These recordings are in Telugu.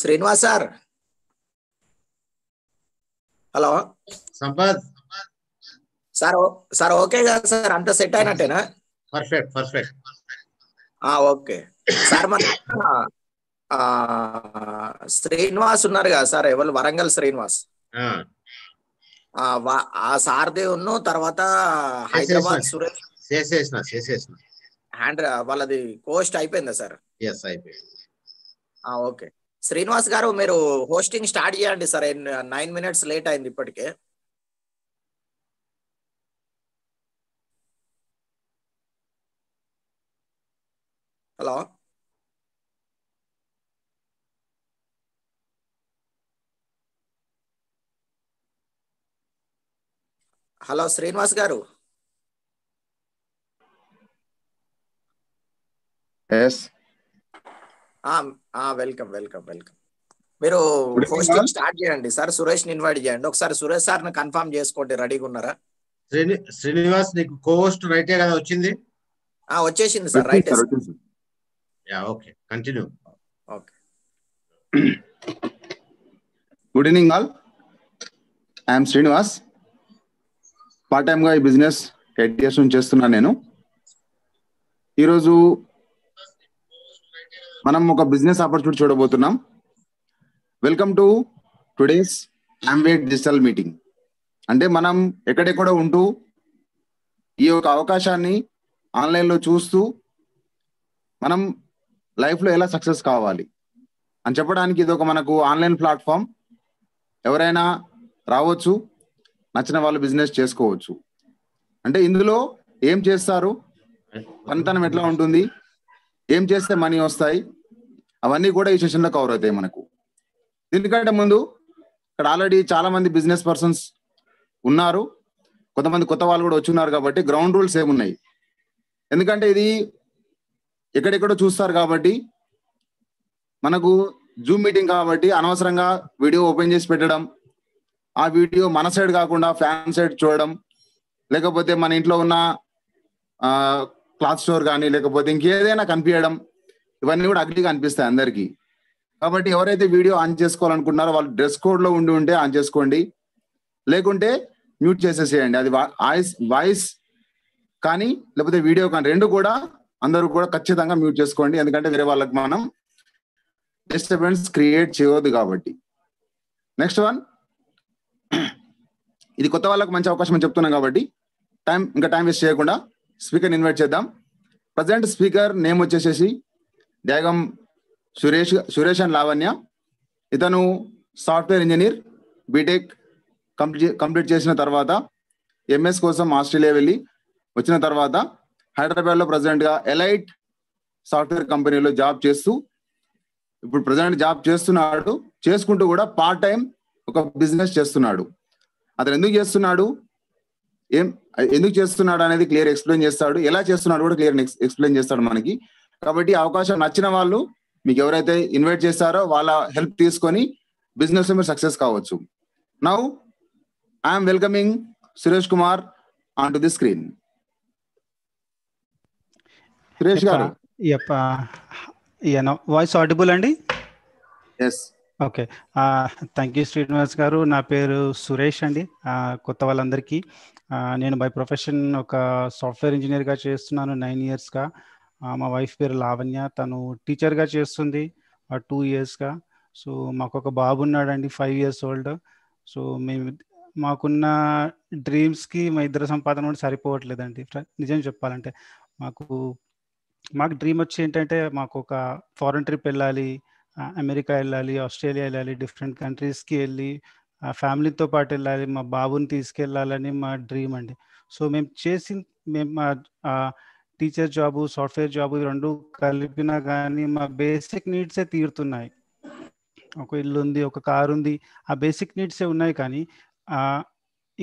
Srinivas sir, hello Sampath sir. Sir okay కదా సార్, అంత సెట్ అయినట్టేనా? Perfect perfect. Okay sir. మన శ్రీనివాస్ ఉన్నారు కదా సార్, ఎవరు? వరంగల్ శ్రీనివాస్. ఆ సార్ది ఉన్న తర్వాత హైదరాబాద్ సురేష్ చేసేసిన హ్యాండ్ వాళ్ళది పోస్ట్ అయిపోయిందా సార్? ఎస్, అయిపోయింది. ఓకే శ్రీనివాస్ గారు, మీరు హోస్టింగ్ స్టార్ట్ చేయండి సార్. 9 minutes లేట్ అయింది ఇప్పటికే. హలో హలో శ్రీనివాస్ గారు. Welcome welcome welcome. మీరు హోస్టింగ్ స్టార్ట్ చేయండి సార్. సురేష్ ని ఇన్వైట్ చేయండి. ఒకసారి సురేష్ సార్ ని కన్ఫర్మ్ చేసుకోండి, రెడీగా ఉన్నారా? శ్రీనివాస్, నీకు కోస్ట్ రైటే కదా వచ్చింది? వచ్చేసింది sir, right. Okay, continue. Okay. Good evening all. I am Srinivas. Part టైమ్గా ఈ బిజినెస్ 8 years నుంచి చేస్తున్నాను నేను. ఈరోజు మనం ఒక బిజినెస్ ఆపర్చునిటీ చూడబోతున్నాం. Welcome to today's Ambe digital meeting. అంటే మనం ఎక్కడెక్కడో ఉంటూ ఈ యొక్క అవకాశాన్ని ఆన్లైన్లో చూస్తూ మనం లైఫ్లో ఎలా సక్సెస్ కావాలి అని చెప్పడానికి ఇది ఒక మనకు ఆన్లైన్ ప్లాట్ఫామ్. ఎవరైనా రావచ్చు, నచ్చిన వాళ్ళు బిజినెస్ చేసుకోవచ్చు. అంటే ఇందులో ఏం చేస్తారు, పనితనం ఎట్లా ఉంటుంది, ఏం చేస్తే మనీ వస్తాయి, అవన్నీ కూడా ఈ సెషన్లో కవర్ అవుతాయి మనకు. దీనికంటే ముందు ఇక్కడ ఆల్రెడీ చాలా మంది బిజినెస్ పర్సన్స్ ఉన్నారు, కొంతమంది కొత్త వాళ్ళు కూడా వచ్చి ఉన్నారు. కాబట్టి గ్రౌండ్ రూల్స్ ఏమున్నాయి, ఎందుకంటే ఇది ఎక్కడెక్కడో చూస్తారు కాబట్టి మనకు జూమ్ మీటింగ్ కాబట్టి అనవసరంగా వీడియో ఓపెన్ చేసి పెట్టడం, ఆ వీడియో మన సైడ్ కాకుండా ఫ్యాన్ సైడ్ చూడడం, లేకపోతే మన ఇంట్లో ఉన్న క్లాత్ స్టోర్ కానీ లేకపోతే ఇంకేదైనా కనిపించడం, ఇవన్నీ కూడా అగ్లీగా అనిపిస్తాయి అందరికీ. కాబట్టి ఎవరైతే వీడియో ఆన్ చేసుకోవాలనుకుంటున్నారో వాళ్ళు డ్రెస్ కోడ్లో ఉంటే ఆన్ చేసుకోండి, లేకుంటే మ్యూట్ చేసేసేయండి. అది వాయిస్ కానీ లేకపోతే వీడియో కానీ రెండు కూడా అందరూ కూడా ఖచ్చితంగా మ్యూట్ చేసుకోండి, ఎందుకంటే వేరే వాళ్ళకి మనం డిస్టర్బెన్స్ క్రియేట్ చేయవద్దు కాబట్టి. నెక్స్ట్ వన్, ఇది కొత్త వాళ్ళకి మంచి అవకాశం అని చెప్తున్నాం కాబట్టి ఇంకా టైం వేస్ట్ చేయకుండా స్పీకర్ని ఇన్వైట్ చేద్దాం. ప్రజెంట్ స్పీకర్ నేమ్ వచ్చేసేసి డ్యాగం సురేష్ అండ్ లావణ్య. ఇతను సాఫ్ట్వేర్ ఇంజనీర్, బీటెక్ కంప్లీట్ చేసిన తర్వాత ఎంఎస్ కోసం ఆస్ట్రేలియా వెళ్ళి వచ్చిన తర్వాత హైదరాబాద్లో ప్రజెంట్గా ఎలైట్ సాఫ్ట్వేర్ కంపెనీలో జాబ్ చేస్తూ ఇప్పుడు ప్రజెంట్ జాబ్ చేస్తున్నాడు. చేసుకుంటూ కూడా పార్ట్ టైం ఒక బిజినెస్ చేస్తున్నాడు. అతను ఎందుకు చేస్తున్నాడు అనేది క్లియర్ ఎక్స్ప్లెయిన్ చేస్తాడు, ఎలా చేస్తున్నాడు కూడా క్లియర్ ఎక్స్ప్లెయిన్ చేస్తాడు మనకి. కాబట్టి అవకాశం నచ్చిన వాళ్ళు మీకు ఎవరైతే ఇన్వైట్ చేస్తారో వాళ్ళ హెల్ప్ తీసుకొని బిజినెస్ మీరు సక్సెస్ కావచ్చు. Now I'm welcoming Suresh Kumar on to the screen. Suresh garu, voice audible అండి? Yes. Okay, thank you Srinivas garu. నా పేరు సురేష్ అండి. కొత్త వాళ్ళందరికీ, నేను బై ప్రొఫెషన్ ఒక సాఫ్ట్వేర్ ఇంజనీర్గా చేస్తున్నాను 9 yearsగా. మా వైఫ్ పేరు లావణ్య, తను టీచర్గా చేస్తుంది 2 yearsగా. సో మాకు ఒక బాబు ఉన్నాడండి, 5 years old. సో మాకున్న డ్రీమ్స్కి మా ఇద్దరు సంపాదన కూడా సరిపోవట్లేదండి నిజం చెప్పాలంటే. మాకు డ్రీమ్ వచ్చి ఏంటంటే మాకు ఒక ఫారెన్ ట్రిప్ వెళ్ళాలి, అమెరికా వెళ్ళాలి, ఆస్ట్రేలియా వెళ్ళాలి, డిఫరెంట్ కంట్రీస్కి వెళ్ళి ఫ్యామిలీతో పాటు వెళ్ళాలి, మా బాబుని తీసుకెళ్ళాలని మా డ్రీమ్ అండి. సో మేము మా టీచర్ జాబు, సాఫ్ట్వేర్ జాబు రెండు కలిపినా కానీ మా బేసిక్ నీడ్సే తీరుతున్నాయి. ఒక ఇల్లు ఉంది, ఒక కారు ఉంది, ఆ బేసిక్ నీడ్సే ఉన్నాయి. కానీ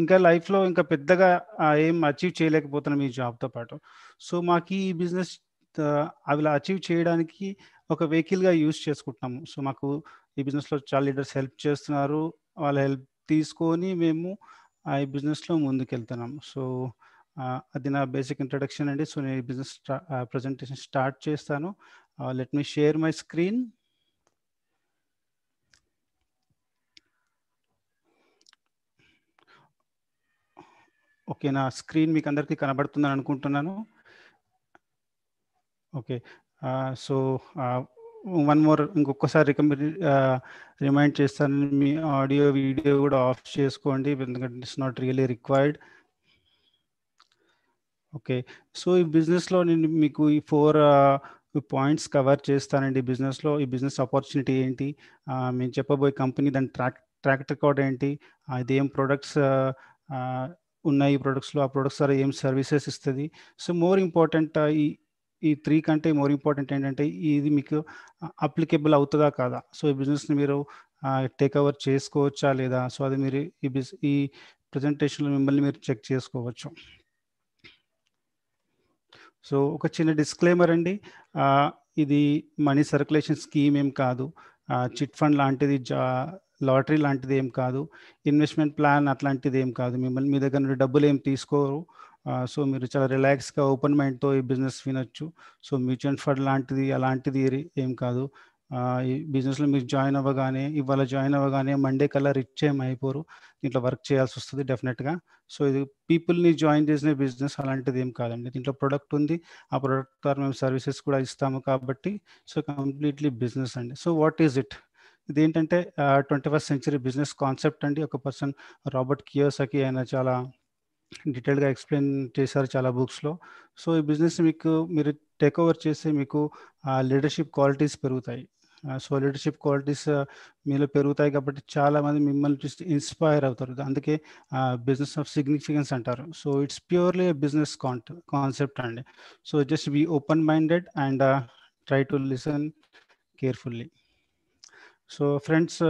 ఇంకా లైఫ్లో ఇంకా పెద్దగా ఏం అచీవ్ చేయలేకపోతున్నాం ఈ జాబ్తో పాటు. సో మాకు ఈ బిజినెస్ అవి అచీవ్ చేయడానికి ఒక వెహికల్గా యూజ్ చేసుకుంటున్నాము. సో మాకు ఈ బిజినెస్లో చాలా లీడర్స్ హెల్ప్ చేస్తున్నారు, వాళ్ళ హెల్ప్ తీసుకొని మేము ఈ బిజినెస్లో ముందుకెళ్తున్నాము. సో అది నా బేసిక్ ఇంట్రడక్షన్ అండి. సో నేను ఈ బిజినెస్ ప్రజెంటేషన్ స్టార్ట్ చేస్తాను. Let me share my screen. Okay, నా స్క్రీన్ మీకు అందరికీ కనబడుతుందని అనుకుంటున్నాను. ఓకే, సో వన్ మోర్, ఇంకొకసారి రిమైండ్ చేస్తాను, మీ ఆడియో వీడియో కూడా ఆఫ్ చేసుకోండి, ఎందుకంటే it's not really required. Okay, so ఈ బిజినెస్లో నేను మీకు ఈ 4 పాయింట్స్ కవర్ చేస్తానండి. బిజినెస్లో ఈ బిజినెస్ ఆపర్చునిటీ ఏంటి, మేము చెప్పబోయే కంపెనీ దాని ట్రాక్ రికార్డ్ ఏంటి, ఇదేం ప్రొడక్ట్స్ ఉన్నాయి, ఈ ప్రొడక్ట్స్లో ఆ ప్రొడక్ట్స్ ద్వారా ఏం సర్వీసెస్ ఇస్తుంది. సో మోర్ ఇంపార్టెంట్, ఈ 3 కంటే మోర్ ఇంపార్టెంట్ ఏంటంటే ఇది మీకు అప్లికేబుల్ అవుతుందా కాదా, సో ఈ బిజినెస్ని మీరు టేక్ ఓవర్ చేసుకోవచ్చా లేదా, సో అది మీరు ఈ ప్రజెంటేషన్లో మిమ్మల్ని మీరు చెక్ చేసుకోవచ్చు. సో ఒక చిన్న డిస్క్లైమర్ అండి, ఇది మనీ సర్క్యులేషన్ స్కీమ్ ఏం కాదు, చిట్ ఫండ్ లాంటిది, లాటరీ లాంటిది ఏం కాదు, ఇన్వెస్ట్మెంట్ ప్లాన్ అట్లాంటిది ఏం కాదు. మిమ్మల్ని మీ దగ్గర నుండి డబ్బులు ఏం తీసుకోరు. సో మీరు చాలా రిలాక్స్గా ఓపెన్ మైండ్తో ఈ బిజినెస్ వినొచ్చు. సో మ్యూచువల్ ఫండ్ లాంటిది అలాంటిది ఏం కాదు. ఈ బిజినెస్లో మీరు జాయిన్ అవ్వగానే ఇవాళ జాయిన్ అవ్వగానే మండే కల్లా రిచ్ ఏం అయిపోరు, దీంట్లో వర్క్ చేయాల్సి వస్తుంది డెఫినెట్గా. సో ఇది పీపుల్ని జాయిన్ చేసిన బిజినెస్ అలాంటిది ఏం కాదండి. దీంట్లో ప్రొడక్ట్ ఉంది, ఆ ప్రొడక్ట్ ద్వారా మేము సర్వీసెస్ కూడా ఇస్తాము కాబట్టి సో కంప్లీట్లీ బిజినెస్ అండి. So what is it? ఇదేంటంటే 21st century బిజినెస్ కాన్సెప్ట్ అండి. ఒక పర్సన్ రాబర్ట్ కియోసాకి ఆయన చాలా డీటెయిల్గా ఎక్స్ప్లెయిన్ చేశారు చాలా బుక్స్లో. సో ఈ బిజినెస్ మీరు టేక్ ఓవర్ చేస్తే మీకు లీడర్షిప్ క్వాలిటీస్ పెరుగుతాయి. సో లీడర్షిప్ క్వాలిటీస్ మీలో పెరుగుతాయి కాబట్టి చాలామంది మిమ్మల్ని చూసి ఇన్స్పైర్ అవుతారు. అందుకే బిజినెస్ ఆఫ్ సిగ్నిఫికెన్స్ అంటారు. So it's purely business concept అండి. So just be open minded and try to listen carefully. So friends,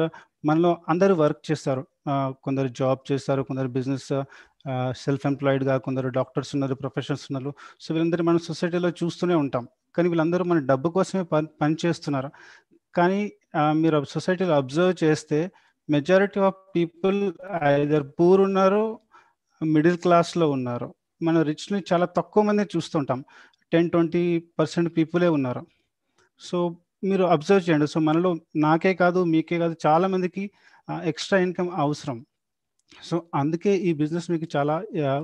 మనలో అందరూ వర్క్ చేస్తారు. కొందరు జాబ్ చేస్తారు, కొందరు బిజినెస్ సెల్ఫ్ ఎంప్లాయిడ్గా, కొందరు డాక్టర్స్ ఉన్నారు, ప్రొఫెషనల్స్ ఉన్నారు. సో వీళ్ళందరూ మనం సొసైటీలో చూస్తూనే ఉంటాం. కానీ వీళ్ళందరూ మన డబ్బు కోసమే పని చేస్తున్నారు. కానీ మీరు సొసైటీలో అబ్జర్వ్ చేస్తే majority of people either poor ఉన్నారు, మిడిల్ క్లాస్లో ఉన్నారు. మన రిచ్ని చాలా తక్కువ మంది చూస్తుంటాం. 10-20% పీపులే ఉన్నారు. సో మీరు అబ్జర్వ్ చేయండి. సో మనలో నాకే కాదు, మీకే కాదు, చాలా మందికి ఎక్స్ట్రా ఇన్కమ్ అవసరం. సో అందుకే ఈ బిజినెస్ మీకు చాలా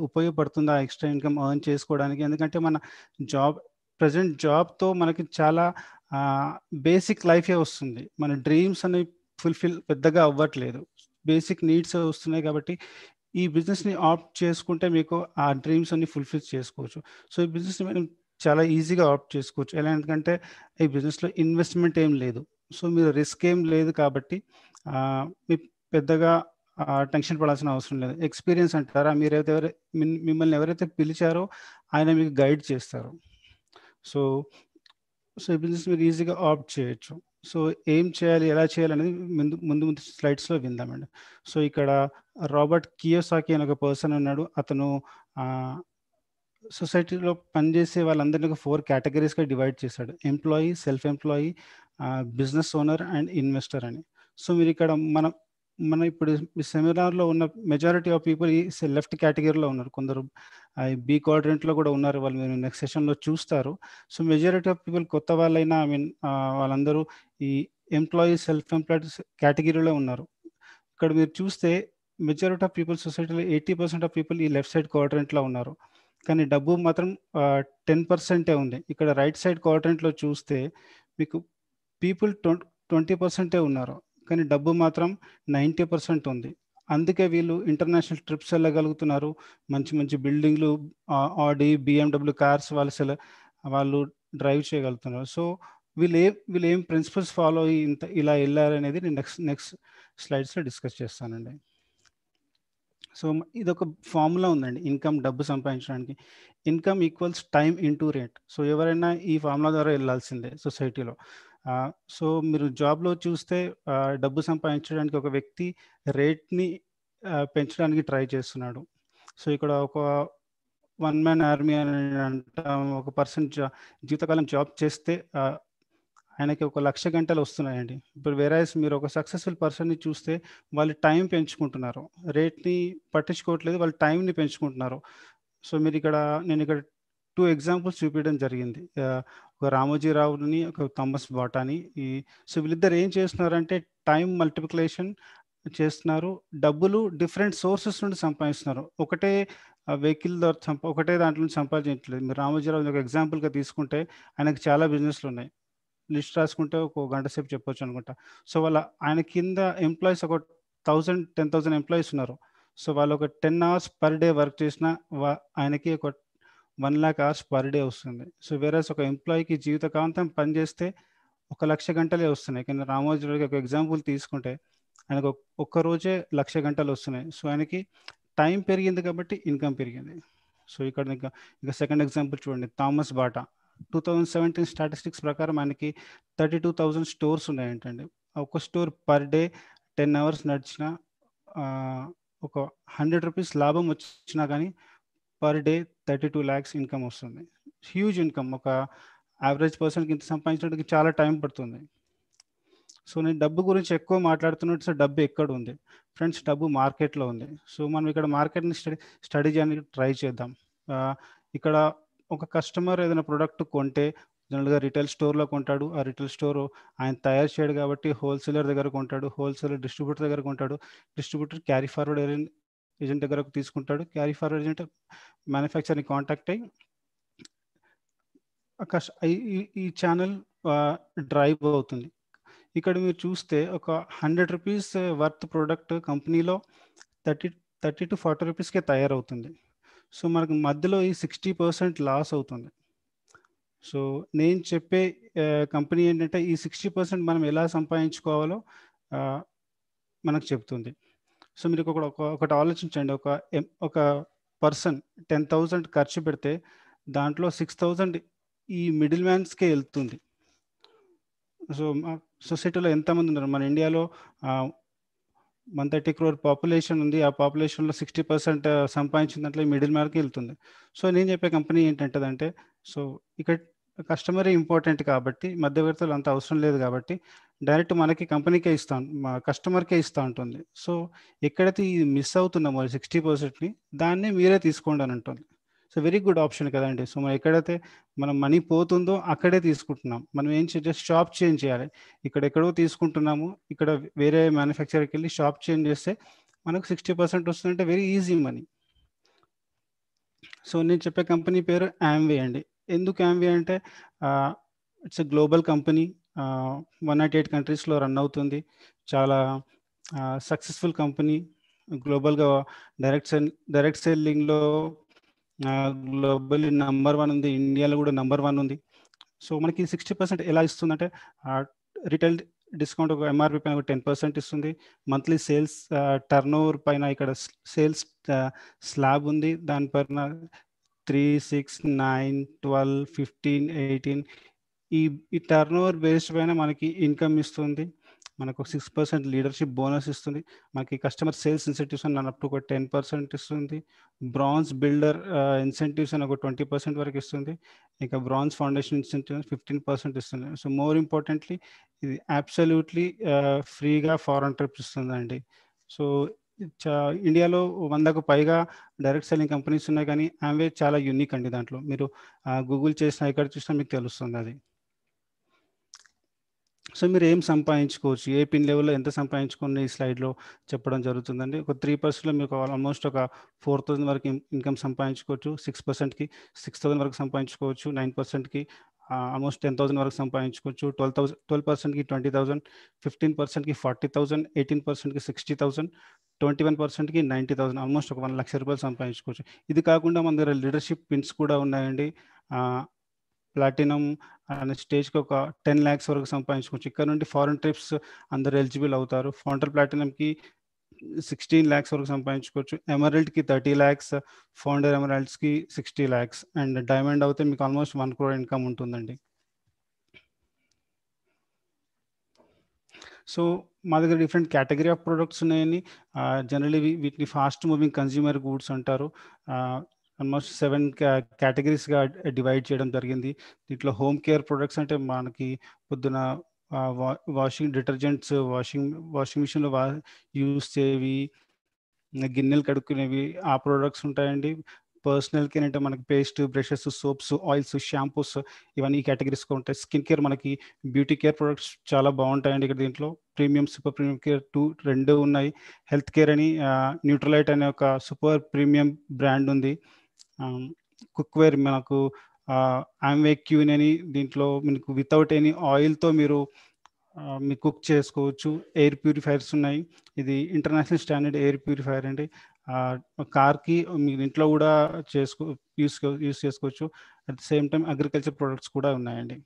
ఉపయోగపడుతుంది ఆ ఎక్స్ట్రా ఇన్కమ్ ఎర్న్ చేసుకోవడానికి. ఎందుకంటే మన ప్రజెంట్ జాబ్తో మనకి చాలా బేసిక్ లైఫే వస్తుంది. మన డ్రీమ్స్ అనేవి ఫుల్ఫిల్ పెద్దగా అవ్వట్లేదు, బేసిక్ నీడ్స్ వస్తున్నాయి. కాబట్టి ఈ బిజినెస్ని ఆప్ట్ చేసుకుంటే మీకు ఆ డ్రీమ్స్ అన్ని ఫుల్ఫిల్ చేసుకోవచ్చు. సో ఈ బిజినెస్ని మనం చాలా ఈజీగా ఆప్ట్ చేసుకోవచ్చు. ఎలా ఎందుకంటే ఈ బిజినెస్లో ఇన్వెస్ట్మెంట్ ఏం లేదు, సో మీరు రిస్క్ ఏం లేదు కాబట్టి మీ పెద్దగా టెన్షన్ పడాల్సిన అవసరం లేదు. ఎక్స్పీరియన్స్ అంటారా, మిమ్మల్ని ఎవరైతే పిలిచారో ఆయన మీకు గైడ్ చేస్తారు. సో ఈ బిజినెస్ మీరు ఈజీగా ఆప్ట్ చేయొచ్చు. సో ఏం చేయాలి, ఎలా చేయాలి అనేది ముందు స్లైడ్స్లో విందామండి. సో ఇక్కడ రాబర్ట్ కియోసాకి అనే ఒక పర్సన్ ఉన్నాడు. అతను సొసైటీలో పనిచేసే వాళ్ళందరినీ 4 కేటగిరీస్గా డివైడ్ చేశాడు: employee, self employee, business owner and investor అని. సో మీరు ఇక్కడ మన ఇప్పుడు సెమినార్లో ఉన్న మెజారిటీ ఆఫ్ పీపుల్ ఈ లెఫ్ట్ కేటగిరీలో ఉన్నారు. కొందరు బి క్వాడ్రెంట్లో కూడా ఉన్నారు, వాళ్ళు మీరు నెక్స్ట్ సెషన్లో చూస్తారు. సో మెజారిటీ ఆఫ్ పీపుల్ కొత్త వాళ్ళైనా వాళ్ళందరూ ఈ ఎంప్లాయీ, సెల్ఫ్ ఎంప్లాయిడ్ కేటగిరీలో ఉన్నారు. ఇక్కడ మీరు చూస్తే మెజారిటీ ఆఫ్ పీపుల్ సొసైటీలో 80% ఆఫ్ పీపుల్ ఈ లెఫ్ట్ సైడ్ క్వాడ్రెంట్లో ఉన్నారు. కానీ డబ్బు మాత్రం 10% ఉంది. ఇక్కడ రైట్ సైడ్ క్వాడ్రెంట్లో చూస్తే మీకు పీపుల్ 20% ఉన్నారు, కానీ డబ్బు మాత్రం 90% ఉంది. అందుకే వీళ్ళు ఇంటర్నేషనల్ ట్రిప్స్ వెళ్ళగలుగుతున్నారు, మంచి మంచి బిల్డింగ్లు, ఆడి, BMW కార్స్ వాళ్ళు డ్రైవ్ చేయగలుగుతున్నారు. సో వీళ్ళు ఏం ప్రిన్సిపల్స్ ఫాలో అయ్యి ఇలా వెళ్ళారనేది నేను నెక్స్ట్ స్లైడ్స్లో డిస్కస్ చేస్తానండి. సో ఇది ఒక ఫార్ములా ఉందండి ఇన్కమ్, డబ్బు సంపాదించడానికి. Income equals time into rate. So ఎవరైనా ఈ ఫార్ములా ద్వారా వెళ్ళాల్సిందే సొసైటీలో. సో మీరు జాబ్లో చూస్తే డబ్బు సంపాదించడానికి ఒక వ్యక్తి రేట్ని పెంచడానికి ట్రై చేస్తున్నాడు. సో ఇక్కడ ఒక 1 man ఆర్మీ అని అంటాం. ఒక పర్సన్ జీవితకాలం జాబ్ చేస్తే ఆయనకి 1,00,000 గంటలు వస్తున్నాయండి. ఇప్పుడు వేరేస్ మీరు ఒక సక్సెస్ఫుల్ పర్సన్ని చూస్తే వాళ్ళు టైం పెంచుకుంటున్నారు, రేట్ని పట్టించుకోవట్లేదు, వాళ్ళు టైంని పెంచుకుంటున్నారు. సో నేను ఇక్కడ 2 ఎగ్జాంపుల్స్ చూపించడం జరిగింది. ఒక రామోజీరావుని, ఒక థామస్ బాటాని. సో వీళ్ళిద్దరు ఏం చేస్తున్నారంటే టైం మల్టిప్లికేషన్ చేస్తున్నారు, డబ్బులు డిఫరెంట్ సోర్సెస్ నుండి సంపాదిస్తున్నారు. ఒకటే వెహికల్ ద్వారా ఒకటే దాంట్లో నుంచి సంపాదించట్లేదు. మీరు రామోజీరావు ఒక ఎగ్జాంపుల్గా తీసుకుంటే ఆయనకు చాలా బిజినెస్లు ఉన్నాయి, లిస్ట్ రాసుకుంటే ఒక గంట సేపు చెప్పొచ్చు అనుకుంటా. సో ఆయన కింద ఎంప్లాయీస్ ఒక 10,000 ఎంప్లాయీస్ ఉన్నారు. సో వాళ్ళు ఒక 10 hours పర్ డే వర్క్ చేసిన ఆయనకి ఒక 1 lakh hours పర్ డే వస్తుంది. సో వేరే ఒక ఎంప్లాయీకి జీవితకాంతం పనిచేస్తే 1,00,000 గంటలే వస్తున్నాయి. కానీ రామోజీరావుకి ఒక ఎగ్జాంపుల్ తీసుకుంటే ఆయనకు ఒక్క రోజే 1,00,000 గంటలు వస్తున్నాయి. సో ఆయనకి టైం పెరిగింది కాబట్టి ఇన్కమ్ పెరిగింది. సో ఇక్కడ ఇంకా సెకండ్ ఎగ్జాంపుల్ చూడండి, థామస్ బాటా. 2017 స్టాటిస్టిక్స్ ప్రకారం ఆయనకి 32,000 స్టోర్స్ ఉన్నాయంటండి. ఒక స్టోర్ పర్ డే 10 hours నడిచిన ఒక 100 rupees లాభం వచ్చినా కానీ పర్ డే 32 lakhs ఇన్కమ్ వస్తుంది. Huge income. ఒక యావరేజ్ పర్సన్కి ఇంత సంపాదించడానికి చాలా టైం పడుతుంది. సో నేను డబ్బు గురించి ఎక్కువ మాట్లాడుతున్నట్టు, సో డబ్బు ఎక్కడ ఉంది ఫ్రెండ్స్? డబ్బు మార్కెట్లో ఉంది. సో మనం ఇక్కడ మార్కెట్ని స్టడీ చేయడానికి ట్రై చేద్దాం. ఇక్కడ ఒక కస్టమర్ ఏదైనా ప్రొడక్ట్ కొంటే జనరల్గా రిటైల్ స్టోర్లో కొంటాడు. ఆ రిటైల్ స్టోర్ ఆయన తయారు చేయడు కాబట్టి హోల్సేలర్ దగ్గర కొంటాడు. హోల్సేలర్ డిస్ట్రిబ్యూటర్ దగ్గర కొంటాడు. డిస్ట్రిబ్యూటర్ క్యారీ ఫార్వర్డ్ ఏజెంట్ దగ్గరకు తీసుకుంటాడు. క్యారీ ఫార్వర్డ్ ఏజెంట్ మ్యానుఫ్యాక్చర్ని కాంటాక్ట్ అయ్యి ఈ ఛానల్ డ్రైవ్ అవుతుంది. ఇక్కడ మీరు చూస్తే ఒక 100 రూపీస్ వర్త్ ప్రోడక్ట్ కంపెనీలో 30 to 40 రూపీస్కే తయారవుతుంది. సో మనకు మధ్యలో ఈ 60% లాస్ అవుతుంది. సో నేను చెప్పే కంపెనీ ఏంటంటే ఈ 60% మనం ఎలా సంపాదించుకోవాలో మనకు చెప్తుంది. సో మీరు ఒకటి ఆలోచించండి. ఒక పర్సన్ 10,000 ఖర్చు పెడితే దాంట్లో 6,000 ఈ మిడిల్ మ్యాన్స్కే వెళ్తుంది. సో సొసైటీలో ఎంతమంది ఉన్నారు? మన ఇండియాలో 130 crore పాపులేషన్ ఉంది. ఆ పాపులేషన్లో 60% సంపాదించిన దాంట్లో మిడిల్ మ్యాన్కి వెళ్తుంది. సో నేను చెప్పే కంపెనీ ఏంటంటే సో ఇక్కడ కస్టమరే ఇంపార్టెంట్ కాబట్టి మధ్యవర్తులు అంత అవసరం లేదు కాబట్టి డైరెక్ట్ మనకి కంపెనీకే కస్టమర్కే ఇస్తూ ఉంటుంది. సో ఎక్కడైతే ఇది మిస్ అవుతున్నామో 60%ని దాన్ని మీరే తీసుకోండి అని ఉంటుంది. సో వెరీ గుడ్ ఆప్షన్ కదండి. సో మనం ఎక్కడైతే మనం మనీ పోతుందో అక్కడే తీసుకుంటున్నాం. మనం ఏం జస్ట్ షాప్ చేంజ్ చేయాలి. ఎక్కడో తీసుకుంటున్నాము, ఇక్కడ వేరే మ్యానుఫ్యాక్చర్కి వెళ్ళి షాప్ చేంజ్ చేస్తే మనకు 60% వస్తుందంటే వెరీ ఈజీ మనీ. సో నేను చెప్పే కంపెనీ పేరు యామ్వే అండి. ఎందుకు యామ్వే అంటే ఇట్స్ ఎ గ్లోబల్ కంపెనీ. 198 కంట్రీస్లో రన్ అవుతుంది. చాలా సక్సెస్ఫుల్ కంపెనీ. గ్లోబల్గా డైరెక్ట్ సెల్లింగ్లో గ్లోబల్లీ #1 ఉంది. ఇండియాలో కూడా #1 ఉంది. సో మనకి 60% ఎలా ఇస్తుందంటే రిటైల్ డిస్కౌంట్ ఒక ఎంఆర్పి పైన 10% ఇస్తుంది. మంత్లీ సేల్స్ టర్న్ ఓవర్ పైన ఇక్కడ సేల్స్ స్లాబ్ ఉంది. దానిపైన 3, 6, 9, 12, 15, 18 ఈ టర్న్ ఓవర్ బేస్డ్ పైన మనకి ఇన్కమ్ ఇస్తుంది. మనకు 6% లీడర్షిప్ బోనస్ ఇస్తుంది. మనకి కస్టమర్ సేల్స్ ఇన్సెంటివ్స్ అని అప్ టు ఒక 10% ఇస్తుంది. బ్రాంజ్ బిల్డర్ ఇన్సెంటివ్స్ అని ఒక 20% వరకు ఇస్తుంది. ఇంకా బ్రాంజ్ ఫౌండేషన్ ఇన్సెంటివ్ 15% ఇస్తుంది. సో మోర్ ఇంపార్టెంట్లీ ఇది అబ్సల్యూట్లీ ఫ్రీగా ఫారెన్ ట్రిప్స్ ఇస్తుందండి. సో ఇండియాలో 100కు పైగా డైరెక్ట్ సెల్లింగ్ కంపెనీస్ ఉన్నాయి, కానీ యామ్వే చాలా యూనిక్ అండి. దాంట్లో మీరు గూగుల్ చేసినా ఎక్కడ చూసినా మీకు తెలుస్తుంది అది. సో మీరు ఏం సంపాదించుకోవచ్చు, ఏ పిన్ లెవెల్లో ఎంత సంపాదించుకుని ఈ స్లైడ్లో చెప్పడం జరుగుతుందండి. ఒక 3%లో మీకు ఆల్మోస్ట్ ఒక 4,000 వరకు ఇన్కమ్ సంపాదించుకోవచ్చు. 6%కి 6,000 వరకు సంపాదించుకోవచ్చు. 9%కి ఆల్మోస్ట్ 10,000 వరకు సంపాదించుకోవచ్చు. 12%కి 20,000, 15%కి 40,000, 18%కి 60,000, 21%కి 90,000, ఆల్మోస్ట్ ఒక 1 లక్ష రూపాయలు సంపాదించుకోవచ్చు. ఇది కాకుండా మన దగ్గర లీడర్షిప్ పిన్స్ కూడా ఉన్నాయండి. ప్లాటినం అనే స్టేజ్కి ఒక 10 lakhs వరకు సంపాదించుకోవచ్చు. ఇక్కడ నుండి ఫారెన్ ట్రిప్స్ అందరు ఎలిజిబుల్ అవుతారు. ఫౌండర్ ప్లాటినంకి 16 lakhs వరకు సంపాదించుకోవచ్చు. ఎమరల్డ్కి 30 lakhs, ఫౌండర్ ఎమరాల్డ్స్కి 60 lakhs, అండ్ డైమండ్ అయితే మీకు ఆల్మోస్ట్ 1 crore ఇన్కమ్ ఉంటుందండి. సో మా దగ్గర డిఫరెంట్ కేటగిరీ ఆఫ్ ప్రొడక్ట్స్ ఉన్నాయని. జనరలీ వీటిని ఫాస్ట్ మూవింగ్ కన్జ్యూమర్ గూడ్స్ అంటారు. ఆల్మోస్ట్ 7 కేటగిరీస్గా డివైడ్ చేయడం జరిగింది. దీంట్లో హోమ్ కేర్ ప్రొడక్ట్స్ అంటే మనకి పొద్దున వాషింగ్ డిటర్జెంట్స్, వాషింగ్ మిషన్లో యూస్ చేవి, గిన్నెలు కడుక్కునేవి ఆ ప్రొడక్ట్స్ ఉంటాయండి. పర్సనల్ కేర్ అంటే మనకి paste, brushes, soaps, oils, shampoos ఇవన్నీ కేటగిరీస్గా ఉంటాయి. స్కిన్ కేర్ మనకి బ్యూటీ కేర్ ప్రొడక్ట్స్ చాలా బాగుంటాయండి. ఇక్కడ దీంట్లో ప్రీమియం, సూపర్ ప్రీమియం కేర్ 2 ఉన్నాయి. హెల్త్ కేర్ అని న్యూట్రలైట్ అనే ఒక సూపర్ ప్రీమియం బ్రాండ్ ఉంది. కుక్వేర్ మనకు యామ్వే క్యూన్ అని, దీంట్లో మీకు వితౌట్ ఎనీ ఆయిల్తో మీరు కుక్ చేసుకోవచ్చు. ఎయిర్ ప్యూరిఫైయర్స్ ఉన్నాయి. ఇది ఇంటర్నేషనల్ స్టాండర్డ్ ఎయిర్ ప్యూరిఫైయర్ అండి. కార్కి మీరు ఇంట్లో కూడా యూస్ చేసుకోవచ్చు. At the same time agriculture products కూడా ఉన్నాయండి.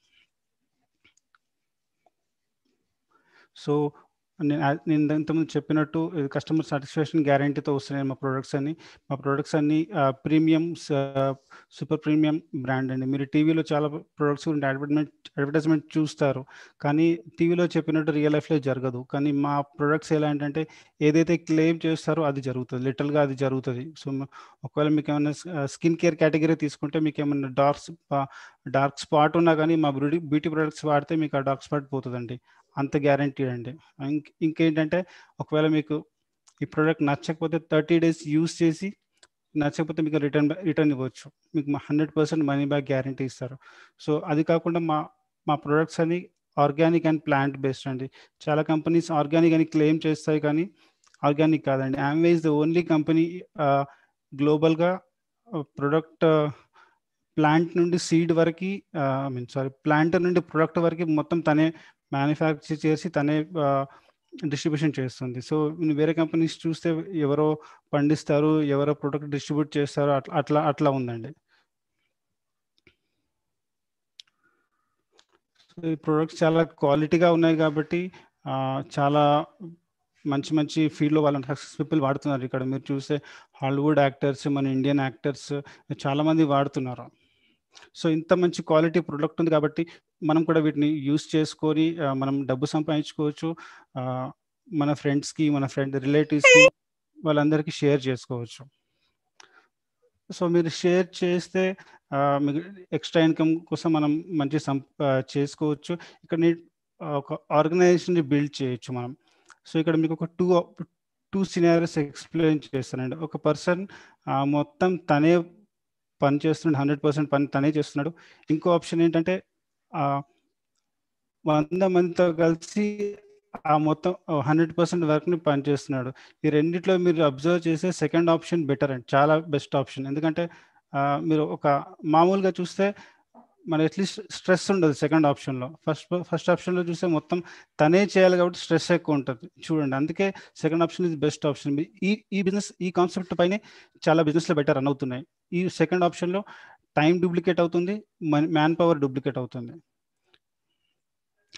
సో నేను ఇంతకుముందు చెప్పినట్టు కస్టమర్ సాటిస్ఫాక్షన్ గ్యారంటీతో వస్తున్నాయి మా ప్రొడక్ట్స్ అన్ని ప్రీమియం, సూపర్ ప్రీమియం బ్రాండ్ అండి. మీరు టీవీలో చాలా ప్రొడక్ట్స్ గురించి అడ్వర్టైజ్మెంట్ చూస్తారు, కానీ టీవీలో చెప్పినట్టు రియల్ లైఫ్లో జరగదు. కానీ మా ప్రొడక్ట్స్ ఎలా ఏంటంటే ఏదైతే క్లెయిమ్ చేస్తారో అది జరుగుతుంది, లిటరల్గా అది జరుగుతుంది. సో ఒకవేళ మీకు ఏమైనా స్కిన్ కేర్ కేటగిరీ తీసుకుంటే మీకు ఏమైనా డార్క్ స్పాట్ ఉన్నా కానీ మా బ్యూటీ ప్రొడక్ట్స్ వాడితే మీకు ఆ డార్క్ స్పాట్ పోతుందండి. అంత గ్యారంటీ అండి. ఇంకేంటంటే ఒకవేళ మీకు ఈ ప్రోడక్ట్ నచ్చకపోతే 30 days యూస్ చేసి నచ్చకపోతే మీకు రిటర్న్ ఇవ్వచ్చు. మీకు 100% మనీ బ్యాక్ గ్యారంటీ ఇస్తారు. సో అది కాకుండా మా ప్రొడక్ట్స్ అన్ని ఆర్గానిక్ అండ్ ప్లాంట్ బేస్డ్ అండి. చాలా కంపెనీస్ ఆర్గానిక్ అని క్లెయిమ్ చేస్తాయి కానీ ఆర్గానిక్ కాదండి. Amway is the only company గ్లోబల్గా ప్రొడక్ట్ ప్లాంట్ నుండి సీడ్ వరకు ప్లాంట్ నుండి ప్రొడక్ట్ వరకు మొత్తం తనే మ్యానుఫ్యాక్చర్ చేసి తనే డిస్ట్రిబ్యూషన్ చేస్తుంది. సో వేరే కంపెనీస్ చూస్తే ఎవరో పండిస్తారు, ఎవరో ప్రొడక్ట్ డిస్ట్రిబ్యూట్ చేస్తారు, అట్లా ఉందండి. ఈ ప్రొడక్ట్స్ చాలా క్వాలిటీగా ఉన్నాయి కాబట్టి చాలా మంచి ఫీల్డ్లో వాళ్ళని సక్సెస్ పీపుల్ వాడుతున్నారు. ఇక్కడ మీరు చూస్తే హాలీవుడ్ యాక్టర్స్, మన ఇండియన్ యాక్టర్స్ చాలామంది వాడుతున్నారు. సో ఇంత మంచి క్వాలిటీ ప్రొడక్ట్ ఉంది కాబట్టి మనం కూడా వీటిని యూస్ చేసుకొని మనం డబ్బు సంపాదించుకోవచ్చు. మన ఫ్రెండ్స్కి, మన రిలేటివ్స్కి వాళ్ళందరికీ షేర్ చేసుకోవచ్చు. సో మీరు షేర్ చేస్తే మీకు ఎక్స్ట్రా ఇన్కమ్ కోసం మనం మంచి చేసుకోవచ్చు. ఇక్కడ ఒక ఆర్గనైజేషన్ని బిల్డ్ చేయొచ్చు మనం. సో ఇక్కడ మీకు ఒక టూ సినారియోస్ ఎక్స్ప్లెయిన్ చేస్తానండి. ఒక పర్సన్ మొత్తం తనే పని చేస్తున్నాడు, 100% పని తనే చేస్తున్నాడు. ఇంకో ఆప్షన్ ఏంటంటే 100 మందితో కలిసి మొత్తం 100% వర్క్ని పని చేస్తున్నాడు. ఈ రెండిట్లో మీరు అబ్జర్వ్ చేసే సెకండ్ ఆప్షన్ బెటర్ అండి, చాలా బెస్ట్ ఆప్షన్. ఎందుకంటే మీరు ఒక మామూలుగా చూస్తే మన అట్లీస్ట్ స్ట్రెస్ ఉండదు సెకండ్ ఆప్షన్లో. ఫస్ట్ ఆప్షన్లో చూస్తే మొత్తం తనే చేయాలి కాబట్టి స్ట్రెస్ ఎక్కువ ఉంటుంది చూడండి. అందుకే సెకండ్ ఆప్షన్ ఇది బెస్ట్ ఆప్షన్. ఈ బిజినెస్, ఈ కాన్సెప్ట్ పైనే చాలా బిజినెస్లో బెటర్ రన్ అవుతున్నాయి. ఈ సెకండ్ ఆప్షన్లో టైం డూప్లికేట్ అవుతుంది, మ్యాన్ పవర్ డూప్లికేట్ అవుతుంది.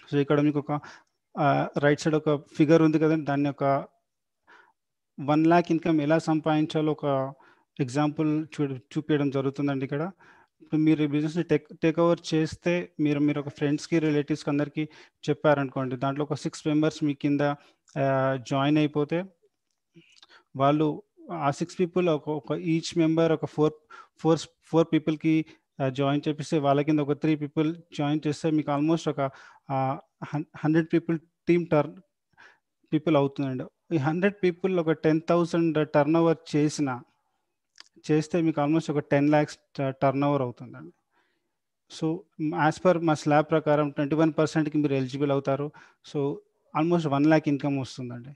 సో ఇక్కడ మీకు ఒక రైట్ సైడ్ ఒక ఫిగర్ ఉంది కదండి, దాన్ని ఒక 1 lakh ఇన్కమ్ ఎలా సంపాదించాలో ఒక ఎగ్జాంపుల్ చూపించడం జరుగుతుందండి. ఇక్కడ మీరు ఈ బిజినెస్ని టేక్ ఓవర్ చేస్తే మీరు ఒక ఫ్రెండ్స్కి, రిలేటివ్స్కి అందరికీ చెప్పారనుకోండి, దాంట్లో ఒక 6 మెంబర్స్ మీ కింద జాయిన్ అయిపోతే వాళ్ళు ఆ 6 people ఒక ఈచ్ మెంబర్ ఒక 4 పీపుల్కి జాయిన్ చేపిస్తే వాళ్ళ కింద ఒక 3 people జాయిన్ చేస్తే మీకు ఆల్మోస్ట్ ఒక 100 people టీమ్ పీపుల్ అవుతుందండి. ఈ 100 people ఒక 10,000 టర్న్ ఓవర్ చేస్తే మీకు ఆల్మోస్ట్ ఒక 10 lakhs టర్న్ ఓవర్ అవుతుందండి. సో యాజ్ పర్ మా స్లాబ్ ప్రకారం 21%కి మీరు ఎలిజిబుల్ అవుతారు. సో ఆల్మోస్ట్ 1 lakh ఇన్కమ్ వస్తుందండి.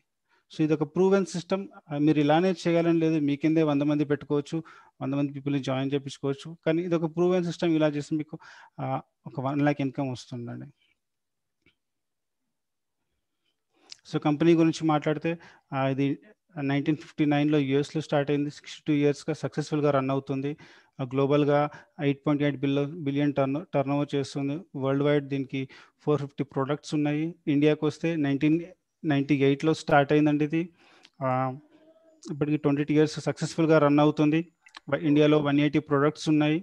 సో ఇది ఒక ప్రూవెన్ సిస్టమ్. మీరు ఇలానే చేయాలని లేదు, మీ కిందే 100 మంది పెట్టుకోవచ్చు, 100 మంది పీపుల్ని జాయిన్ చేయించుకోవచ్చు. కానీ ఇది ఒక ప్రూవెన్ సిస్టమ్. ఇలా చేస్తే మీకు ఒక 1 lakh ఇన్కమ్ వస్తుందండి. సో కంపెనీ గురించి మాట్లాడితే ఇది 1959లో యుఎస్లో స్టార్ట్ అయింది. 62 yearsగా సక్సెస్ఫుల్గా రన్ అవుతుంది. గ్లోబల్గా 8.8 బిలియన్ టర్న్ ఓవర్ చేస్తుంది. వరల్డ్ వైడ్ దీనికి 450 products ఉన్నాయి. ఇండియాకి వస్తే 1998లో స్టార్ట్ అయిందండి ఇది. ఇప్పటికి 22 years సక్సెస్ఫుల్గా రన్ అవుతుంది. ఇండియాలో 180 products ఉన్నాయి,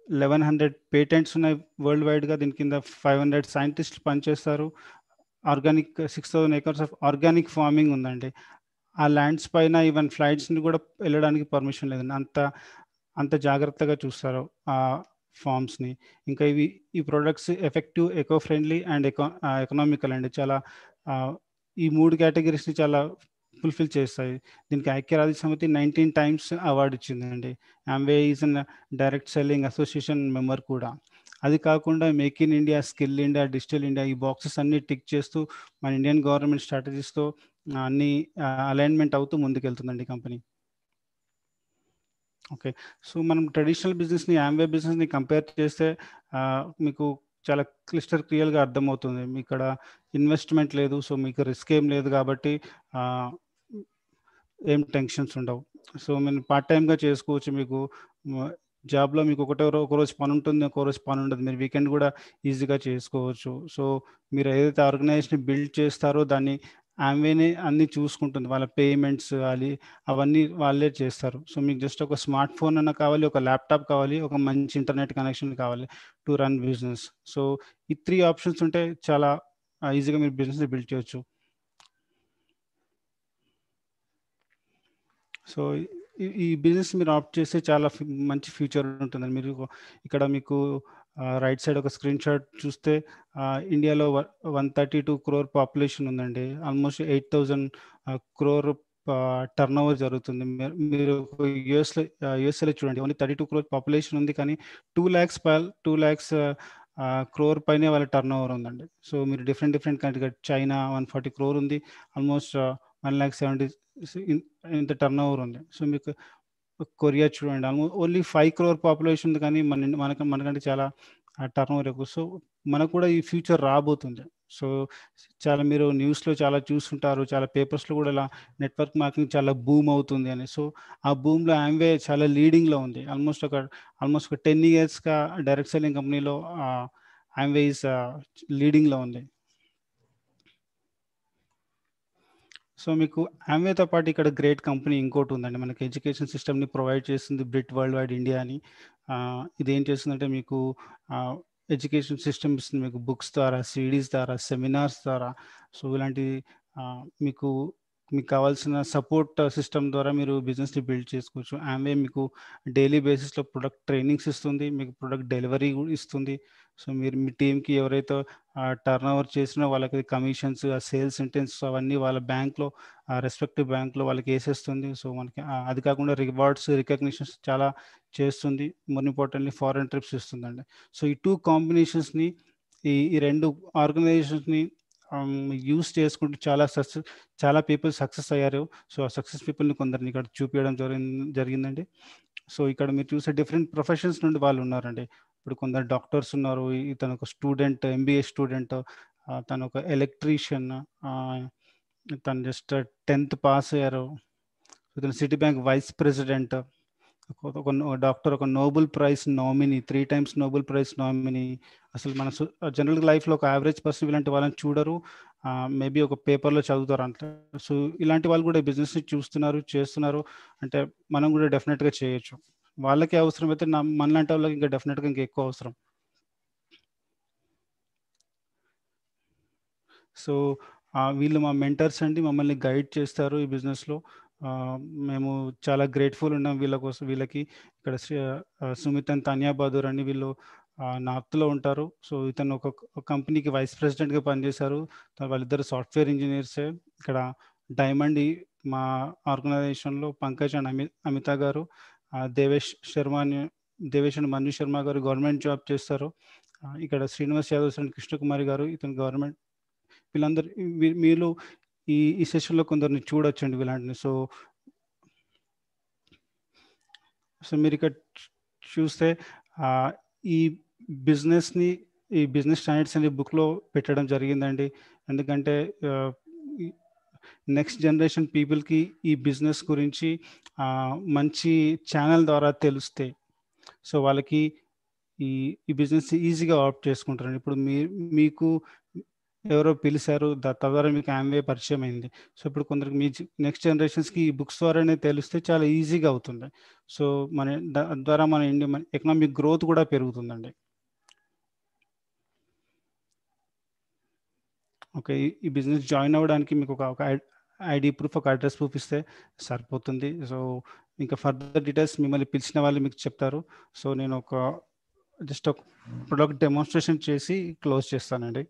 1100 పేటెంట్స్ ఉన్నాయి వరల్డ్ వైడ్గా. దీని కింద 500 సైంటిస్టులు పనిచేస్తారు. Organic 6,000 acres of organic farming ఉందండి. ఆ ల్యాండ్స్ పైన ఈవెన్ ఫ్లైట్స్ని కూడా వెళ్ళడానికి పర్మిషన్ లేదండి, అంత జాగ్రత్తగా చూస్తారు ఆ ఫార్మ్స్ని. ఇంకా ఈ products effective, eco friendly and economical అండి. చాలా ఈ 3 కేటగిరీస్ని చాలా ఫుల్ఫిల్ చేస్తాయి. దీనికి ఐక్యరాజ్య సమితి 19 times అవార్డు ఇచ్చిందండి. Amway is an direct selling association member కూడా. అది కాకుండా make in India, skill India, digital India, ఈ బాక్సెస్ అన్ని టిక్ చేస్తూ మన ఇండియన్ గవర్నమెంట్ స్ట్రాటజీస్తో అన్ని అలైన్మెంట్ అవుతూ ముందుకెళ్తుందండి కంపెనీ. ఓకే, సో మనం ట్రెడిషనల్ బిజినెస్ని, ఆమ్వే బిజినెస్ని కంపేర్ చేస్తే మీకు చాలా క్లియర్గా అర్థమవుతుంది. మీ ఇక్కడ ఇన్వెస్ట్మెంట్ లేదు, సో మీకు రిస్క్ ఏం లేదు కాబట్టి ఏం టెన్షన్స్ ఉండవు. సో మీరు పార్ట్ టైమ్గా చేసుకోవచ్చు. మీకు జాబ్లో మీకు ఒక రోజు పని ఉంటుంది, ఒక రోజు పని ఉండదు. మీరు వీకెండ్ కూడా ఈజీగా చేసుకోవచ్చు. సో మీరు ఏదైతే ఆర్గనైజేషన్ బిల్డ్ చేస్తారో దాన్ని ఆమ్వేనే అన్నీ చూసుకుంటుంది. వాళ్ళ పేమెంట్స్ అవన్నీ వాళ్ళే చేస్తారు. సో మీకు జస్ట్ ఒక స్మార్ట్ ఫోన్ అన్న కావాలి, ఒక ల్యాప్టాప్ కావాలి, ఒక మంచి ఇంటర్నెట్ కనెక్షన్ కావాలి టు రన్ బిజినెస్. సో ఈ 3 options ఉంటే చాలా ఈజీగా మీరు బిజినెస్ని బిల్డ్ చేయొచ్చు. సో ఈ బిజినెస్ మీరు ఆప్ట్ చేస్తే చాలా మంచి ఫ్యూచర్ ఉంటుందండి. మీరు ఇక్కడ మీకు రైట్ సైడ్ ఒక స్క్రీన్ షాట్ చూస్తే ఇండియాలో 132 crore పాపులేషన్ ఉందండి. ఆల్మోస్ట్ 8,000 crore టర్న్ ఓవర్ జరుగుతుంది. మీరు యుఎస్ఏలో చూడండి, ఓన్లీ 32 crore పాపులేషన్ ఉంది, కానీ 2 lakhs క్రోర్ పైనే వాళ్ళ టర్న్ ఓవర్ ఉందండి. సో మీరు డిఫరెంట్ కంట్రీ, చైనా 140 crore ఉంది, ఆల్మోస్ట్ 1,70,000 ఇంత టర్న్ ఓవర్ ఉంది. సో మీకు కొరియా చూడండి, ఆల్మోస్ట్ ఓన్లీ 5 crore పాపులేషన్ ఉంది, కానీ మనకంటే చాలా టర్న్ ఓవర్ ఎక్కువ. సో మనకు కూడా ఈ ఫ్యూచర్ రాబోతుంది. సో చాలా మీరు న్యూస్లో చాలా చూస్తుంటారు, చాలా పేపర్స్లో కూడా ఇలా నెట్వర్క్ మార్కెటింగ్ చాలా బూమ్ అవుతుంది అని. సో ఆ బూమ్లో ఆమ్వే చాలా లీడింగ్లో ఉంది. ఆల్మోస్ట్ ఒక 10 yearsగా డైరెక్ట్ సెల్లింగ్ కంపెనీలో ఆమ్వే ఈస్ లీడింగ్లో ఉంది. సో మీకు ఆమ్వేతో పాటు ఇక్కడ గ్రేట్ కంపెనీ ఇంకోటి ఉందండి, మనకి ఎడ్యుకేషన్ సిస్టమ్ని ప్రొవైడ్ చేస్తుంది, బ్రిట్ వరల్డ్ వైడ్ ఇండియా అని. ఇది ఏం చేస్తుందంటే మీకు ఎడ్యుకేషన్ సిస్టమ్ ఇస్తుంది, మీకు బుక్స్ ద్వారా, సిడీస్ ద్వారా, సెమినార్స్ ద్వారా. సో ఇలాంటి మీకు కావాల్సిన సపోర్ట్ సిస్టమ్ ద్వారా మీరు బిజినెస్ని బిల్డ్ చేసుకోవచ్చు. ఆమె మీకు డైలీ బేసిస్లో ప్రొడక్ట్ ట్రైనింగ్స్ ఇస్తుంది, మీకు ప్రొడక్ట్ డెలివరీ ఇస్తుంది. సో మీరు మీ టీంకి ఎవరైతే టర్న్ ఓవర్ చేసినా వాళ్ళకి కమిషన్స్, సేల్స్ ఇంటెన్స్ అవన్నీ వాళ్ళ బ్యాంక్లో, రెస్పెక్టివ్ బ్యాంక్లో వాళ్ళకి వేసేస్తుంది. సో మనకి అది కాకుండా రివార్డ్స్, రికగ్నిషన్స్ చాలా చేస్తుంది. మోర్ ఇంపార్టెంట్లీ ఫారెన్ ట్రిప్స్ ఇస్తుందండి. సో ఈ 2 కాంబినేషన్స్ని, ఈ 2 ఆర్గనైజేషన్స్ని యూస్ చేసుకుంటూ చాలా పీపుల్ సక్సెస్ అయ్యారు. సో ఆ సక్సెస్ పీపుల్ని కొందరిని ఇక్కడ చూపించడం జరిగిందండి. సో ఇక్కడ మీరు చూసే డిఫరెంట్ ప్రొఫెషన్స్ నుండి వాళ్ళు ఉన్నారండి. ఇప్పుడు కొందరు డాక్టర్స్ ఉన్నారు, ఇతను ఒక స్టూడెంట్, ఎంబీఏ స్టూడెంట్, తను ఒక ఎలక్ట్రీషియన్, తను జస్ట్ 10th పాస్ అయ్యారు. ఇతను సిటీ బ్యాంక్ వైస్ ప్రెసిడెంట్, ఒక డాక్టర్, ఒక Nobel prize nominee, 3 times Nobel prize nominee. అసలు మన జనరల్ లైఫ్లో ఒక యావరేజ్ పర్సన్ ఇలాంటి వాళ్ళని చూడరు, మేబీ ఒక పేపర్లో చదువుతారు అంటే. సో ఇలాంటి వాళ్ళు కూడా బిజినెస్ని చేస్తున్నారు అంటే మనం కూడా డెఫినెట్గా చేయొచ్చు. వాళ్ళకి అవసరం అయితే మనలాంటి వాళ్ళకి ఇంకా డెఫినెట్గా ఇంకా ఎక్కువ అవసరం. సో వీళ్ళు మా మెంటర్స్ అండి, మమ్మల్ని గైడ్ చేస్తారు ఈ బిజినెస్లో. మేము చాలా గ్రేట్ఫుల్ ఉన్నాం వీళ్ళకి. ఇక్కడ సుమిత్ అండ్ తానియా బహదూర్ అని వీళ్ళు నార్త్లో ఉంటారు. సో ఇతను ఒక కంపెనీకి వైస్ ప్రెసిడెంట్గా పనిచేశారు. వాళ్ళిద్దరు సాఫ్ట్వేర్ ఇంజనీర్సే. ఇక్కడ డైమండ్ మా ఆర్గనైజేషన్లో పంకజ్ అండ్ అమిత గారు, దేవేష్ అండ్ మను శర్మ గారు గవర్నమెంట్ జాబ్ చేస్తారు. ఇక్కడ శ్రీనివాస్ యాదవ్ అండ్ కృష్ణకుమారి గారు, ఇతను గవర్నమెంట్. వీళ్ళందరూ మీరు ఈ సెషన్లో కొందరిని చూడొచ్చండి వీళ్ళంటిని. సో మీరు ఇక్కడ చూస్తే ఈ బిజినెస్ స్టాండర్డ్స్ అనే బుక్లో పెట్టడం జరిగిందండి. ఎందుకంటే నెక్స్ట్ జనరేషన్ పీపుల్కి ఈ బిజినెస్ గురించి మంచి ఛానల్ ద్వారా తెలిస్తే, సో వాళ్ళకి ఈ బిజినెస్ ఈజీగా ఆప్ట్ చేసుకుంటారండి. ఇప్పుడు మీకు ఎవరో పిలిచారు, తద్వారా మీకు ఆమ్వే పరిచయం అయింది. సో ఇప్పుడు కొందరికి మీ నెక్స్ట్ జనరేషన్స్కి ఈ బుక్స్ ద్వారానే తెలిస్తే చాలా ఈజీగా అవుతుంది. సో ద్వారా మన ఎకనామిక్ గ్రోత్ కూడా పెరుగుతుందండి. ఓకే, ఈ బిజినెస్ జాయిన్ అవ్వడానికి మీకు ఒక ఐడి ప్రూఫ్, ఒక అడ్రస్ ప్రూఫ్ ఇస్తే సరిపోతుంది. సో ఇంకా ఫర్దర్ డీటెయిల్స్ మిమ్మల్ని పిలిచిన వాళ్ళు మీకు చెప్తారు. సో నేను జస్ట్ ఒక ప్రొడక్ట్ డెమోన్స్ట్రేషన్ చేసి క్లోజ్ చేస్తానండి.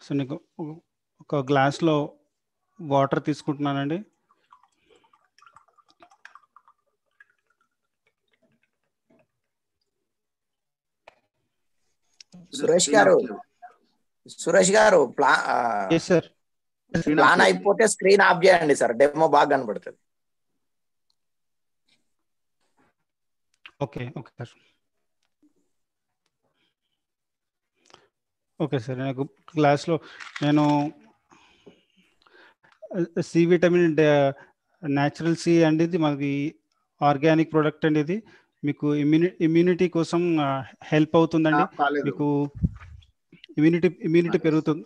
సో నీకు ఒక గ్లాస్లో వాటర్ తీసుకుంటున్నానండి. సురేష్ గారు ప్లాన్ అయిపోతే స్క్రీన్ ఆఫ్ చేయండి సార్, డెమో బాగా కనబడుతుంది. Okay sir. ఓకే సార్, నాకు క్లాస్లో నేను సి విటమిన్ న్యాచురల్ సి అండి, ఇది మనకి ఆర్గానిక్ ప్రోడక్ట్ అండి. ఇది మీకు ఇమ్యూనిటీ కోసం హెల్ప్ అవుతుందండి. మీకు ఇమ్యూనిటీ పెరుగుతుంది,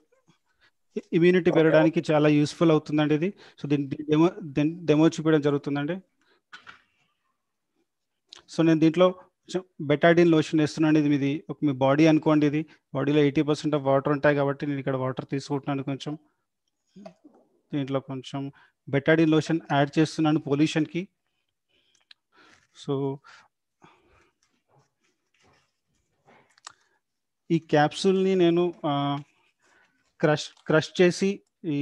ఇమ్యూనిటీ పెరగడానికి చాలా యూస్ఫుల్ అవుతుందండి ఇది. సో డెమో చూపించడం జరుగుతుందండి. సో నేను దీంట్లో బెటాడిన్ లోషన్ వేస్తున్నాను. ఇది మీ బాడీ అనుకోండి. ఇది బాడీలో 80% ఆఫ్ వాటర్ ఉంటాయి కాబట్టి నేను ఇక్కడ వాటర్ తీసుకుంటున్నాను. కొంచెం దీంట్లో కొంచెం బెటాడిన్ లోషన్ యాడ్ చేస్తున్నాను పొల్యూషన్కి. సో ఈ క్యాప్సూల్ని నేను క్రష్ చేసి ఈ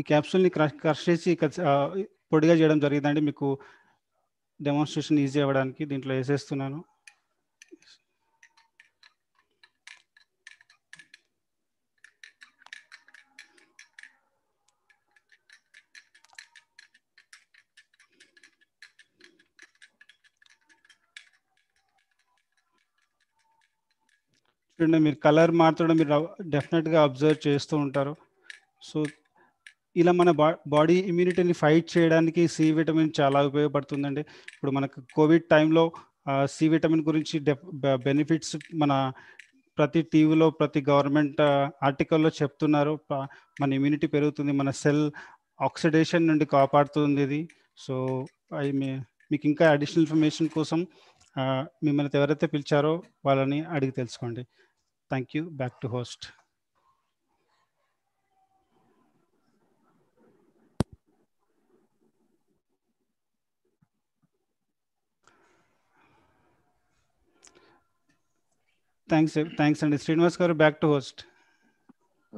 క్యాప్సూల్ని క్రష్ చేసి పొడిగా చేయడం జరిగిందండి. మీకు డెమాన్స్ట్రేషన్ ఈజీ అవ్వడానికి దీంట్లో వేసేస్తున్నాను. చూడండి, మీరు కలర్ మారుతుండడం మీరు డెఫినెట్గా అబ్జర్వ్ చేస్తూ ఉంటారు. సో ఇలా మన బాడీ ఇమ్యూనిటీని ఫైట్ చేయడానికి సి విటమిన్ చాలా ఉపయోగపడుతుందండి. ఇప్పుడు మనకు కోవిడ్ టైంలో సి విటమిన్ గురించి బెనిఫిట్స్ మన ప్రతి టీవీలో ప్రతి గవర్నమెంట్ ఆర్టికల్లో చెప్తున్నారు. మన ఇమ్యూనిటీ పెరుగుతుంది, మన సెల్ ఆక్సిడేషన్ నుండి కాపాడుతుంది ఇది. సో మీకు ఇంకా అడిషనల్ ఇన్ఫర్మేషన్ కోసం మిమ్మల్ని ఎవరైతే పిలిచారో వాళ్ళని అడిగి తెలుసుకోండి. Thank you. Back to host. Thanks అండి. Srinivas garu, back to host.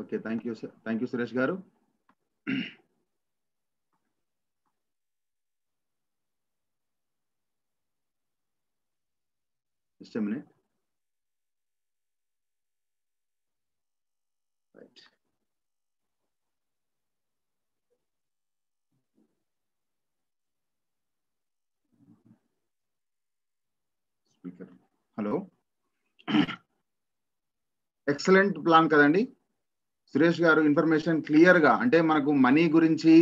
Okay, thank you sir. Thank you Suresh garu. Just a minute. Right. Speaker. Hello, excellent plan కదండి సురేష్ గారు. ఇన్ఫర్మేషన్ క్లియర్ గా, అంటే మనకు మనీ గురించి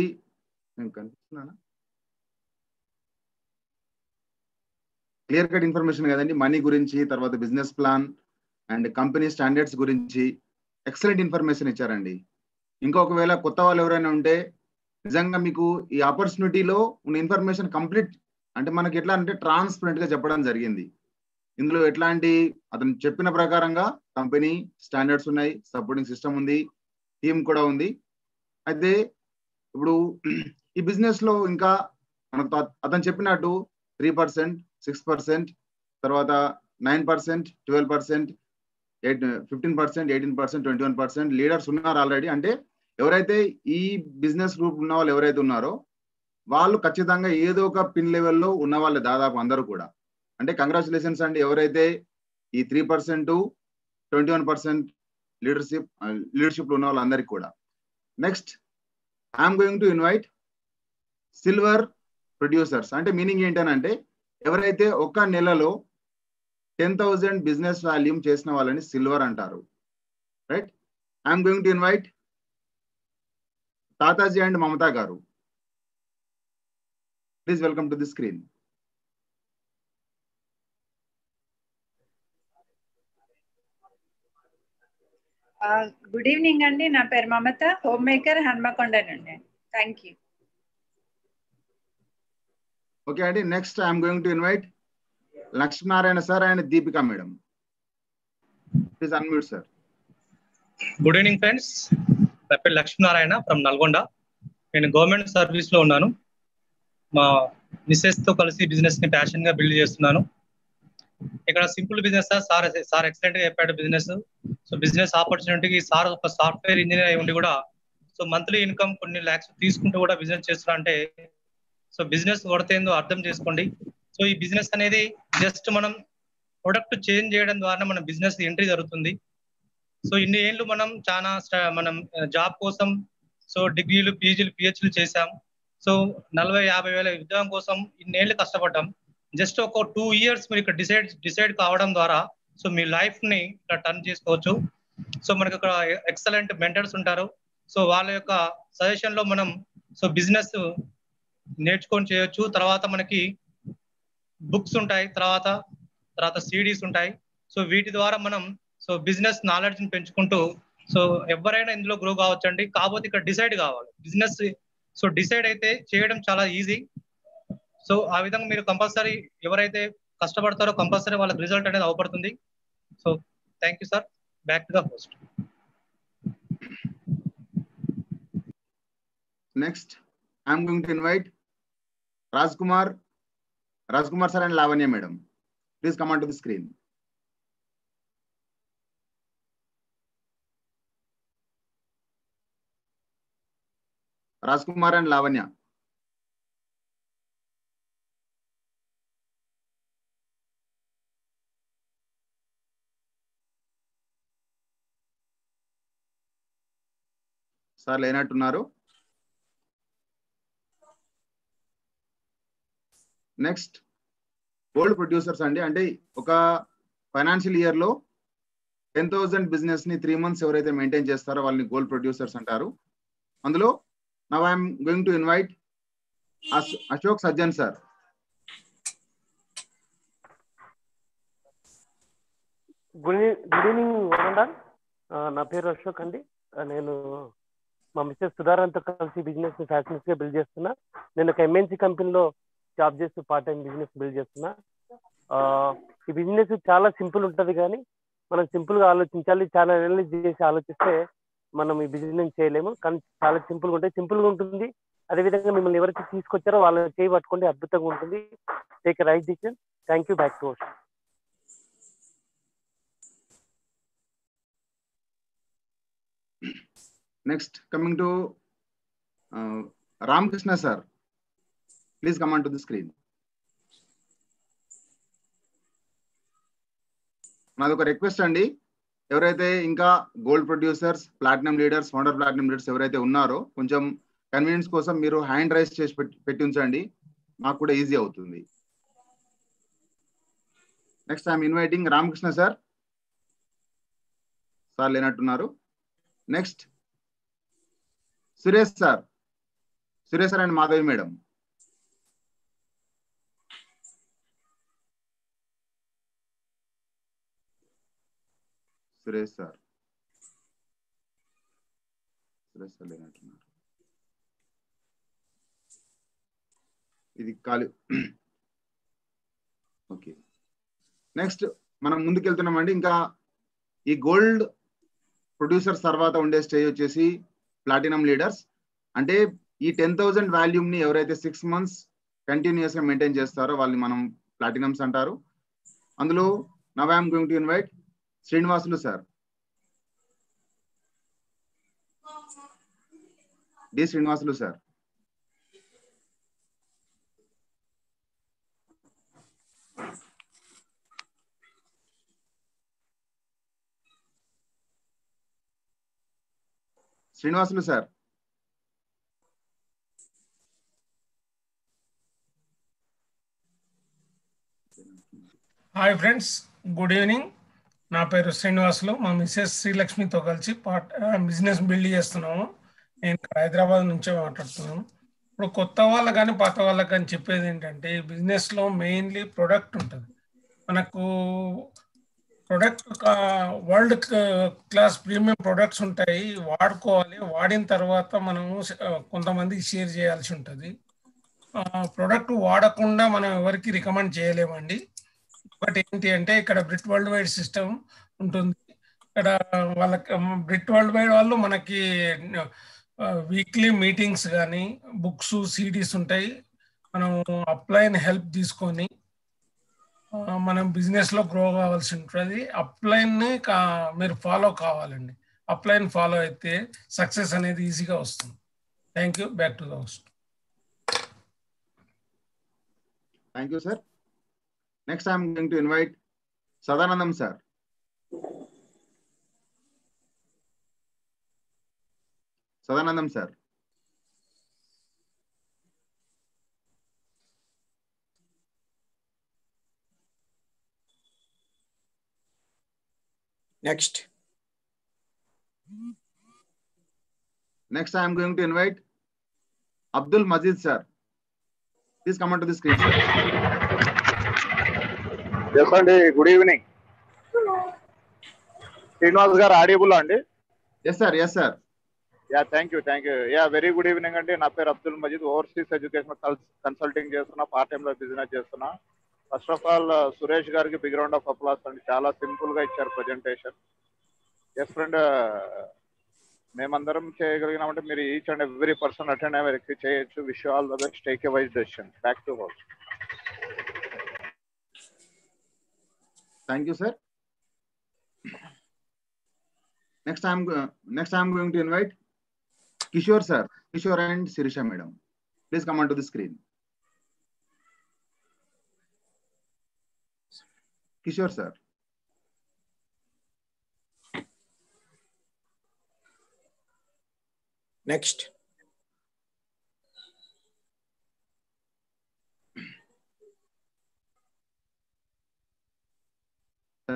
నేను కనిపిస్తున్నానా, క్లియర్ కట్ ఇన్ఫర్మేషన్ కదండి. మనీ గురించి, తర్వాత business plan and company standards గురించి ఎక్సలెంట్ ఇన్ఫర్మేషన్ ఇచ్చారండి. ఇంకొకవేళ కొత్త వాళ్ళు ఎవరైనా ఉంటే నిజంగా మీకు ఈ ఆపర్చునిటీలో ఉన్న ఇన్ఫర్మేషన్ కంప్లీట్, అంటే మనకి ఎట్లా అంటే ట్రాన్స్పరెంట్ గా చెప్పడం జరిగింది. ఇందులో ఎట్లాంటి అతను చెప్పిన ప్రకారంగా కంపెనీ స్టాండర్డ్స్ ఉన్నాయి, సపోర్టింగ్ సిస్టమ్ ఉంది, టీమ్ కూడా ఉంది. అయితే ఇప్పుడు ఈ బిజినెస్ లో ఇంకా మనకు అతను చెప్పినట్టు 3%, 6%, తర్వాత 9%, 12%, 15%, 18%, 21% లీడర్స్ ఉన్నారు ఆల్రెడీ. అంటే ఎవరైతే ఈ బిజినెస్ గ్రూప్ ఉన్న వాళ్ళు ఎవరైతే ఉన్నారో వాళ్ళు ఖచ్చితంగా ఏదో ఒక పిన్ లెవెల్లో ఉన్న వాళ్ళే దాదాపు అందరూ కూడా. అంటే కంగ్రాచులేషన్స్ అండి ఎవరైతే ఈ 3%, 21% లీడర్షిప్ ఉన్న వాళ్ళందరికీ కూడా. Next I'm going to invite silver producers. అంటే మీనింగ్ ఏంటనంటే ఎవరైతే ఒక నెలలో 10,000 బిజినెస్ వాల్యూమ్ చేసిన వాళ్ళని సిల్వర్ అంటారు. Right. I'm going to invite Tataji and Mamata గారు. Please welcome to the screen. Good evening అండి. నా పేరు మమత, హోమ్ మేకర్, హన్మకొండ నుండి. Thank you. ఓకే అండి. Next I'm going to invite Lakshminarayana sir and Deepika madam. Please unmute sir. Good evening friends. నా పేరు లక్ష్మీనారాయణ ఫ్రమ్ నల్గొండ. నేను గవర్నమెంట్ సర్వీస్ లో ఉన్నాను. మా మిస్సెస్ తో కలిసి బిజినెస్ ని ప్యాషన్ గా బిల్డ్ చేస్తున్నాను. ఇక్కడ సింపుల్ బిజినెస్ సార్ ఎక్సలెంట్ గా చెప్పాడు బిజినెస్. సో బిజినెస్ ఆపర్చునిటీకి సార్ ఒక సాఫ్ట్వేర్ ఇంజనీర్ అయి ఉండి కూడా సో మంత్లీ ఇన్కమ్ కొన్ని లాక్స్ తీసుకుంటూ కూడా బిజినెస్ చేస్తున్నా అంటే సో బిజినెస్ కొడితేందో అర్థం చేసుకోండి. సో ఈ బిజినెస్ అనేది జస్ట్ మనం ప్రొడక్ట్ చేంజ్ చేయడం ద్వారా మన బిజినెస్ ఎంట్రీ జరుగుతుంది. సో ఇన్ని ఏళ్ళు మనం జాబ్ కోసం సో డిగ్రీలు, పీజీలు, పిహెచ్లు చేసాం. సో 40-50 వేల ఉద్యోగం కోసం ఇన్నేళ్ళు కష్టపడ్డాం. జస్ట్ ఒక 2 years మీరు ఇక్కడ డిసైడ్ కావడం ద్వారా సో మీ లైఫ్ ని ఇక్కడ టర్న్ చేసుకోవచ్చు. సో మనకి ఇక్కడ ఎక్సలెంట్ మెంటర్స్ ఉంటారు. సో వాళ్ళ యొక్క సజెషన్ లో మనం సో బిజినెస్ నేర్చుకొని చేయొచ్చు. తర్వాత మనకి బుక్స్ ఉంటాయి, తర్వాత సిడీస్ ఉంటాయి. సో వీటి ద్వారా మనం సో బిజినెస్ నాలెడ్జ్ ని పెంచుకుంటూ సో ఎవరైనా ఇందులో గ్రో కావచ్చండి. కాకపోతే ఇక్కడ డిసైడ్ కావాలి. బిజినెస్ సో డిసైడ్ అయితే చేయడం చాలా ఈజీ. సో ఆ విధంగా మీరు కంపల్సరీ ఎవరైతే కష్టపడతారో కంపల్సరీ వాళ్ళకి రిజల్ట్ అనేది అవపడుతుంది. So thank you sir. Back to the host. Next, I'm going to invite Rajkumar sir and Lavanya madam. Please come onto the screen. Rajkumar and Lavanya. Sir లేనట్టున్నారు. నెక్స్ట్ గోల్డ్ ప్రొడ్యూసర్స్ అండి. అంటే ఒక ఫైనాన్షియల్ ఇయర్ లో 10,000 బిజినెస్ ని 3 months ఎవరైతే మెయింటైన్ చేస్తారో వాళ్ళని గోల్డ్ ప్రొడ్యూసర్స్ అంటారు. అందులో now I'm going to invite Ashok Sajjan sir. Good evening వరండా. నా పేరు అశోక్ అండి. నేను మా మిస్సెస్ సుధారాంతో కలిసి బిజినెస్ ఫ్యాషన్స్ గా బిల్డ్ చేస్తున్నా. నేను ఒక ఎంఎన్సీ కంపెనీలో జాబ్ చేస్తూ పార్ట్ టైం బిజినెస్ బిల్డ్ చేస్తున్నా. ఈ బిజినెస్ చాలా సింపుల్ ఉంటది, కానీ మనం సింపుల్ గా ఆలోచించాలి. చాలా అనలైజ్ చేసి ఆలోచిస్తే మనం ఈ బిజినెస్ చేయలేము, కానీ చాలా సింపుల్ గా ఉంటాయి. సింపుల్ గా ఉంటుంది. అదేవిధంగా మిమ్మల్ని ఎవరైతే తీసుకొచ్చారో వాళ్ళని చేయి పట్టుకోండి, అద్భుతంగా ఉంటుంది. Take right decision. Thank you. Back to host. Next, coming to Ramakrishna sir. Please come onto the screen. నాది ఒక రిక్వెస్ట్ అండి. ఎవరైతే ఇంకా gold producers, platinum leaders, founder platinum leaders ఎవరైతే ఉన్నారో కొంచెం కన్వీనియన్స్ కోసం మీరు హ్యాండ్ రైజ్ చేసి పెట్టి ఉంచండి, మాకు కూడా ఈజీ అవుతుంది. Next I'm inviting Ramakrishna sir. Sir లేనట్టున్నారు. Next Suresh sir and Madhavi madam. Suresh sir లేనట్టున్నారు. ఇది ఖాళీ. ఓకే, నెక్స్ట్ మనం ముందుకెళ్తున్నామండి. ఇంకా ఈ గోల్డ్ ప్రొడ్యూసర్స్ తర్వాత ఉండే స్టేజ్ వచ్చేసి ప్లాటినం లీడర్స్. అంటే ఈ 10,000 వాల్యూమ్ ని ఎవరైతే 6 months కంటిన్యూస్ గా మెయింటైన్ చేస్తారో వాళ్ళని మనం ప్లాటినమ్స్ అంటారు. అందులో now I'm going to invite Srinivasulu sir. Srinivasulu sir. Srinivasulu sir. Hi friends, good evening. నా పేరు శ్రీనివాసులు. మా మిస్సెస్ శ్రీలక్ష్మితో కలిసి బిజినెస్ బిల్డ్ చేస్తున్నాము. నేను హైదరాబాద్ నుంచే మాట్లాడుతున్నాను. ఇప్పుడు కొత్త వాళ్ళకి కానీ పాత వాళ్ళకి కానీ చెప్పేది ఏంటంటే, బిజినెస్లో మెయిన్లీ ప్రొడక్ట్ ఉంటుంది. మనకు product world class premium products ఉంటాయి, వాడుకోవాలి. వాడిన తర్వాత మనము కొంతమందికి షేర్ చేయాల్సి ఉంటుంది. ప్రొడక్ట్ వాడకుండా మనం ఎవరికి రికమెండ్ చేయలేమండి. ఒకటి ఏంటి అంటే, ఇక్కడ బ్రిట్ వరల్డ్ వైడ్ సిస్టమ్ ఉంటుంది. ఇక్కడ వాళ్ళకి బ్రిట్ వరల్డ్ వైడ్ వాళ్ళు మనకి వీక్లీ మీటింగ్స్ కానీ బుక్స్, సిడీస్ ఉంటాయి. మనం అప్లైన్ హెల్ప్ తీసుకొని మనం బిజినెస్లో గ్రో కావాల్సి ఉంటుంది. అప్లైన్ని మీరు ఫాలో కావాలండి. అప్లైన్ ఫాలో అయితే సక్సెస్ అనేది ఈజీగా వస్తుంది. Thank you. Back to the host. Thank you sir. Next I'm going to invite Sadanandam sir. Sadanandam sir. Next I am going to invite Abdul Majid sir. Please come onto the screen, sir. Yes, Andy. Good evening. Srinivas garu audible andi? Yes, sir. Yes, sir. Yeah, thank you. Yeah, very good evening andi. Na peru Abdul Majid, overseas educational consulting chestunna, part time lo business chestunna. First of all, Suresh gariki big round of applause andi. Chala simple ga icharu presentation. Yes, friend. మేమందరం చేయగలిగినామంటే మీరు each and every person attend అయ్యే చేయొచ్చు. Wish you all the best. Take a wise decision. Back to house. Thank you, sir. Next, I'm going to invite Kishore sir, Kishore and Sirisha madam. Please come onto the screen. Kishore sir. Next.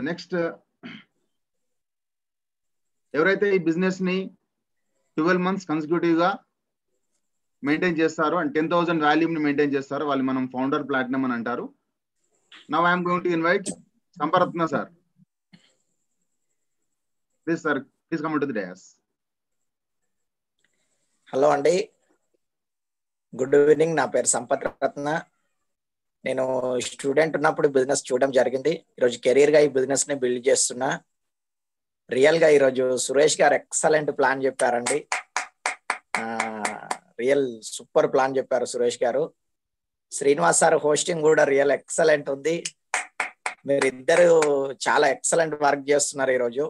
Next ఎవరైతే ఈ బిజినెస్ ని 12 months కన్సిక్యూటివ్ గా మెయింటైన్ చేస్తారో అండ్ 10,000 వాల్యూమ్ ని మెయింటైన్ చేస్తారో వాళ్ళు మనం ఫౌండర్ ప్లాటినం అని అంటారు. Now I'm going to invite Samparatna sir. Please sir, please come to the dais. Hello అండి, గుడ్ ఈవినింగ్. నా పేరు సంపత్ రత్న. నేను స్టూడెంట్ ఉన్నప్పుడు బిజినెస్ చూడడం జరిగింది. ఈరోజు కెరీర్ గా ఈ బిజినెస్ ని బిల్డ్ చేస్తున్నా. రియల్ గా ఈరోజు సురేష్ గారు ఎక్సలెంట్ ప్లాన్ చెప్పారండి. రియల్ సూపర్ ప్లాన్ చెప్పారు సురేష్ గారు. శ్రీనివాస్ సార్ హోస్టింగ్ కూడా రియల్ ఎక్సలెంట్ ఉంది. మీరిద్దరు చాలా ఎక్సలెంట్ వర్క్ చేస్తున్నారు ఈరోజు.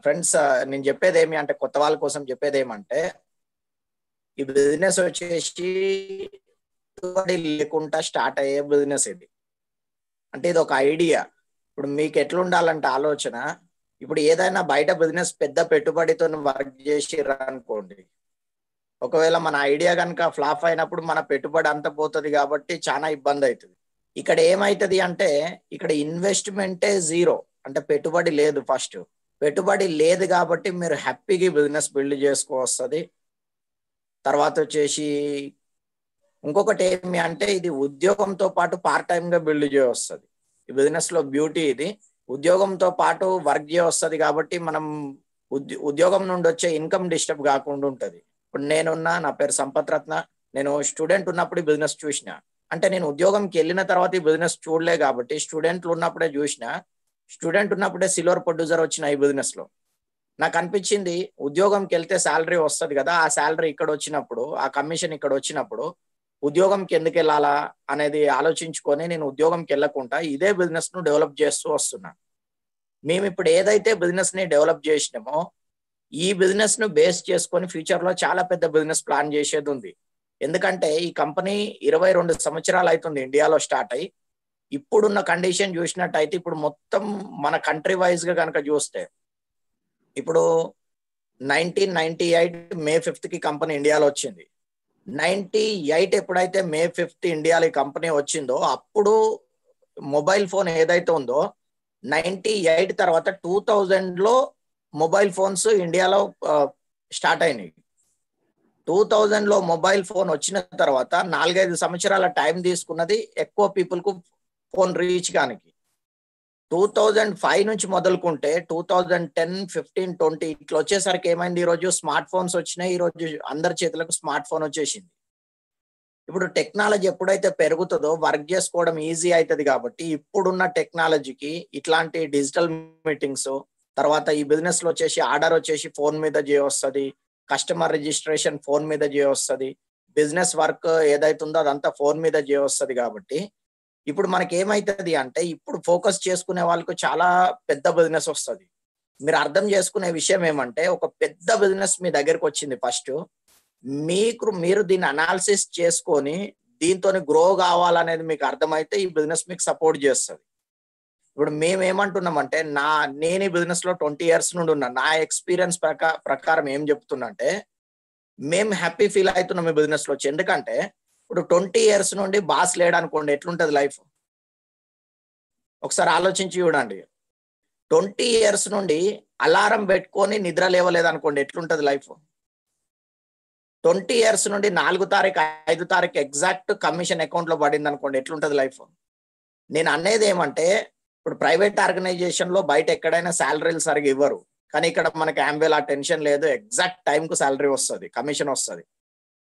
ఫ్రెండ్స్, నేను చెప్పేది ఏమి అంటే, కొత్త వాళ్ళ కోసం చెప్పేది ఏమంటే, ఈ బిజినెస్ వచ్చేసి లేకుండా స్టార్ట్ అయ్యే బిజినెస్ ఇది. అంటే ఇది ఒక ఐడియా. ఇప్పుడు మీకు ఎట్లా ఉండాలంటే ఆలోచన, ఇప్పుడు ఏదైనా బయట బిజినెస్ పెద్ద పెట్టుబడితో వర్క్ చేసి అనుకోండి, ఒకవేళ మన ఐడియా కనుక ఫ్లాప్ అయినప్పుడు మన పెట్టుబడి అంత పోతుంది కాబట్టి చాలా ఇబ్బంది అవుతుంది. ఇక్కడ ఏమైతుంది అంటే, ఇక్కడ ఇన్వెస్ట్మెంటే జీరో, అంటే పెట్టుబడి లేదు. ఫస్ట్ పెట్టుబడి లేదు కాబట్టి మీరు హ్యాపీగా బిజినెస్ బిల్డ్ చేసుకోవస్తుంది. తర్వాత వచ్చేసి ఇంకొకటి ఏమి అంటే, ఇది ఉద్యోగంతో పాటు పార్ట్ టైం గా బిల్డ్ చేయవస్తుంది. ఈ బిజినెస్ లో బ్యూటీ ఇది. ఉద్యోగంతో పాటు వర్క్ చేయవస్తుంది కాబట్టి మనం ఉద్యోగం నుండి వచ్చే ఇన్కమ్ డిస్టర్బ్ కాకుండా ఉంటది. ఇప్పుడు నేనున్నా, నా పేరు సంపత్ రత్న. నేను స్టూడెంట్ ఉన్నప్పుడు ఈ బిజినెస్ చూసిన. అంటే నేను ఉద్యోగంకి వెళ్ళిన తర్వాత ఈ బిజినెస్ చూడలే కాబట్టి స్టూడెంట్లు ఉన్నప్పుడే చూసిన. స్టూడెంట్ ఉన్నప్పుడే సిల్వర్ ప్రొడ్యూసర్ వచ్చిన ఈ బిజినెస్ లో. నాకు అనిపించింది, ఉద్యోగంకి వెళ్తే శాలరీ వస్తుంది కదా, ఆ శాలరీ ఇక్కడ వచ్చినప్పుడు, ఆ కమిషన్ ఇక్కడ వచ్చినప్పుడు ఉద్యోగంకి ఎందుకు వెళ్ళాలా అనేది ఆలోచించుకొని నేను ఉద్యోగంకి వెళ్ళకుండా ఇదే బిజినెస్ ను డెవలప్ చేస్తూ వస్తున్నా. మేము ఇప్పుడు ఏదైతే బిజినెస్ ని డెవలప్ చేసినామో, ఈ బిజినెస్ ను బేస్ చేసుకొని ఫ్యూచర్ లో చాలా పెద్ద బిజినెస్ ప్లాన్ చేసేది ఉంది. ఎందుకంటే ఈ కంపెనీ 22 సంవత్సరాలు అవుతుంది ఇండియాలో స్టార్ట్ అయ్యి. ఇప్పుడున్న కండిషన్ చూసినట్టయితే, ఇప్పుడు మొత్తం మన కంట్రీ వైజ్ గా కనుక చూస్తే, ఇప్పుడు 1998 May 5th కి కంపెనీ ఇండియాలో వచ్చింది. 98 ఎప్పుడైతే May 5th ఇండియాలో ఈ కంపెనీ వచ్చిందో, అప్పుడు మొబైల్ ఫోన్ ఏదైతే ఉందో, 98 తర్వాత 2000 లో మొబైల్ ఫోన్స్ ఇండియాలో స్టార్ట్ అయినాయి. 2000 లో మొబైల్ ఫోన్ వచ్చిన తర్వాత 4-5 సంవత్సరాల టైం తీసుకున్నది ఎక్కువ పీపుల్ కు ఫోన్ రీచ్ కానికి. 2005 నుంచి మొదలుకుంటే 2010, 15, 20 ఇట్లా వచ్చేసరికి ఏమైంది, ఈరోజు స్మార్ట్ ఫోన్స్ వచ్చినాయి. ఈరోజు అందరి చేతులకు స్మార్ట్ ఫోన్ వచ్చేసింది. ఇప్పుడు టెక్నాలజీ ఎప్పుడైతే పెరుగుతుందో వర్క్ చేసుకోవడం ఈజీ అవుతుంది. కాబట్టి ఇప్పుడున్న టెక్నాలజీకి ఇట్లాంటి డిజిటల్ మీటింగ్స్, తర్వాత ఈ బిజినెస్ లో వచ్చేసి ఆర్డర్ వచ్చేసి ఫోన్ మీద చేయవస్తుంది, కస్టమర్ రిజిస్ట్రేషన్ ఫోన్ మీద చేయవస్తుంది, బిజినెస్ వర్క్ ఏదైతే ఉందో అదంతా ఫోన్ మీద చేయవస్తుంది. కాబట్టి ఇప్పుడు మనకి ఏమైతుంది అంటే, ఇప్పుడు ఫోకస్ చేసుకునే వాళ్ళకు చాలా పెద్ద బిజినెస్ వస్తుంది. మీరు అర్థం చేసుకునే విషయం ఏమంటే, ఒక పెద్ద బిజినెస్ మీ దగ్గరకు వచ్చింది. ఫస్ట్ మీరు దీన్ని అనాలిసిస్ చేసుకొని దీంతో గ్రో కావాలనేది మీకు అర్థమైతే ఈ బిజినెస్ మీకు సపోర్ట్ చేస్తుంది. ఇప్పుడు మేము ఏమంటున్నామంటే, నేను ఈ బిజినెస్ లో 20 years నుండి ఉన్నా. నా ఎక్స్పీరియన్స్ ప్రకారం ఏం చెప్తున్నా అంటే, మేము హ్యాపీ ఫీల్ అవుతున్నాం ఈ బిజినెస్ లో వచ్చి. ఎందుకంటే ఇప్పుడు 20 years నుండి బాస్ లేడనుకోండి, ఎట్లుంటది లైఫ్ ఒకసారి ఆలోచించి చూడండి. 20 years నుండి అలారం పెట్టుకొని నిద్ర లేవలేదనుకోండి, ఎట్లుంటది లైఫ్. 20 years నుండి 4 తారీఖు 5 తారీఖు ఎగ్జాక్ట్ కమిషన్ అకౌంట్ లో పడింది అనుకోండి, ఎట్లుంటది లైఫ్. నేను అనేది ఏమంటే, ఇప్పుడు ప్రైవేట్ ఆర్గనైజేషన్ లో బయట ఎక్కడైనా శాలరీలు సరిగా ఇవ్వరు, కానీ ఇక్కడ మనకి ఆ టెన్షన్ లేదు. ఎగ్జాక్ట్ టైం కు శాలరీ వస్తుంది, కమిషన్ వస్తుంది.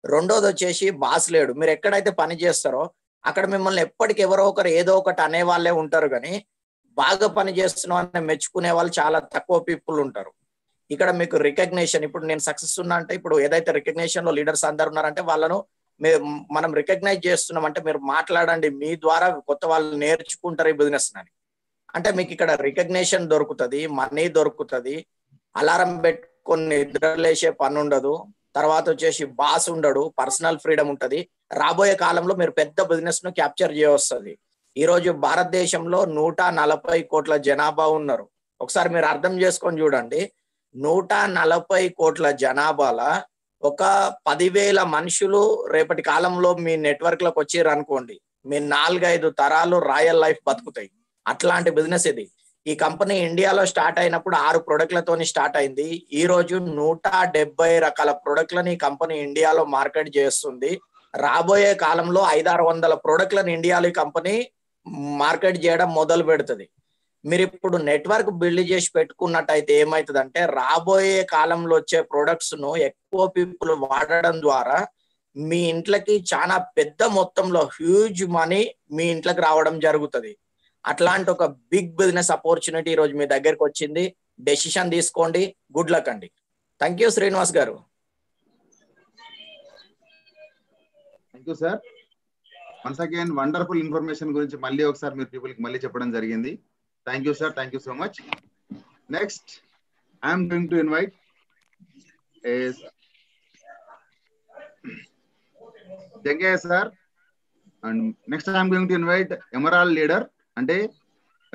రెండోది వచ్చేసి బాస్ లేడు. మీరు ఎక్కడైతే పని చేస్తారో అక్కడ మిమ్మల్ని ఎప్పటికి ఎవరో ఒకరు ఏదో ఒకటి అనే వాళ్ళే ఉంటారు, కానీ బాగా పని చేస్తున్నాం అని మెచ్చుకునే వాళ్ళు చాలా తక్కువ పీపుల్ ఉంటారు. ఇక్కడ మీకు రికగ్నేషన్, ఇప్పుడు నేను సక్సెస్ ఉన్నా అంటే ఇప్పుడు ఏదైతే రికగ్నేషన్ లో లీడర్స్ అందరు ఉన్నారంటే వాళ్ళను మనం రికగ్నైజ్ చేస్తున్నాం అంటే మీరు మాట్లాడండి, మీ ద్వారా కొత్త వాళ్ళు నేర్చుకుంటారు ఈ బిజినెస్ అని. అంటే మీకు ఇక్కడ రికగ్నేషన్ దొరుకుతుంది, మనీ దొరుకుతుంది, అలారం పెట్టుకొని నిద్రలేసే పని ఉండదు, తర్వాత వచ్చేసి బాస్ ఉండడు, పర్సనల్ ఫ్రీడమ్ ఉంటది. రాబోయే కాలంలో మీరు పెద్ద బిజినెస్ ను క్యాప్చర్ చేయవస్తుంది. ఈ రోజు భారతదేశంలో 140 కోట్ల జనాభా ఉన్నారు. ఒకసారి మీరు అర్థం చేసుకొని చూడండి, 140 కోట్ల జనాభాల ఒక 10,000 మనుషులు రేపటి కాలంలో మీ నెట్వర్క్ లోకి వచ్చిర్రు అనుకోండి, మీ 4-5 తరాలు రాయల్ లైఫ్ బతుకుతాయి. అట్లాంటి బిజినెస్ ఇది. ఈ కంపెనీ ఇండియాలో స్టార్ట్ అయినప్పుడు 6 ప్రొడక్ట్లతోని స్టార్ట్ అయింది. ఈ రోజు 170 రకాల ప్రొడక్ట్లని ఈ కంపెనీ ఇండియాలో మార్కెట్ చేస్తుంది. రాబోయే కాలంలో 500-600 ప్రొడక్ట్లను ఇండియాలో ఈ కంపెనీ మార్కెట్ చేయడం మొదలు పెడుతుంది. మీరు ఇప్పుడు నెట్వర్క్ బిల్డ్ చేసి పెట్టుకున్నట్టయితే ఏమవుతుందంటే రాబోయే కాలంలో వచ్చే ప్రొడక్ట్స్ ను ఎక్కువ పీపుల్ వాడడం ద్వారా మీ ఇంట్లోకి చాలా పెద్ద మొత్తంలో హ్యూజ్ మనీ మీ ఇంట్లోకి రావడం జరుగుతుంది. అట్లాంటి ఒక బిగ్ బిజినెస్ ఆపర్చునిటీ ఈ రోజు మీ దగ్గరకు వచ్చింది. డెసిషన్ తీసుకోండి. గుడ్ లక్ అండి. థ్యాంక్ యూ శ్రీనివాస్ గారు. Thank you sir. Once again wonderful information గురించి మళ్ళీ ఒకసారి మీరు పీపుల్ కి మళ్ళీ చెప్పడం జరిగింది. Thank you, sir. Thank you so much. Next, I am going to invite Jengaya sir, and next I am going to invite Emerald Leader. అంటే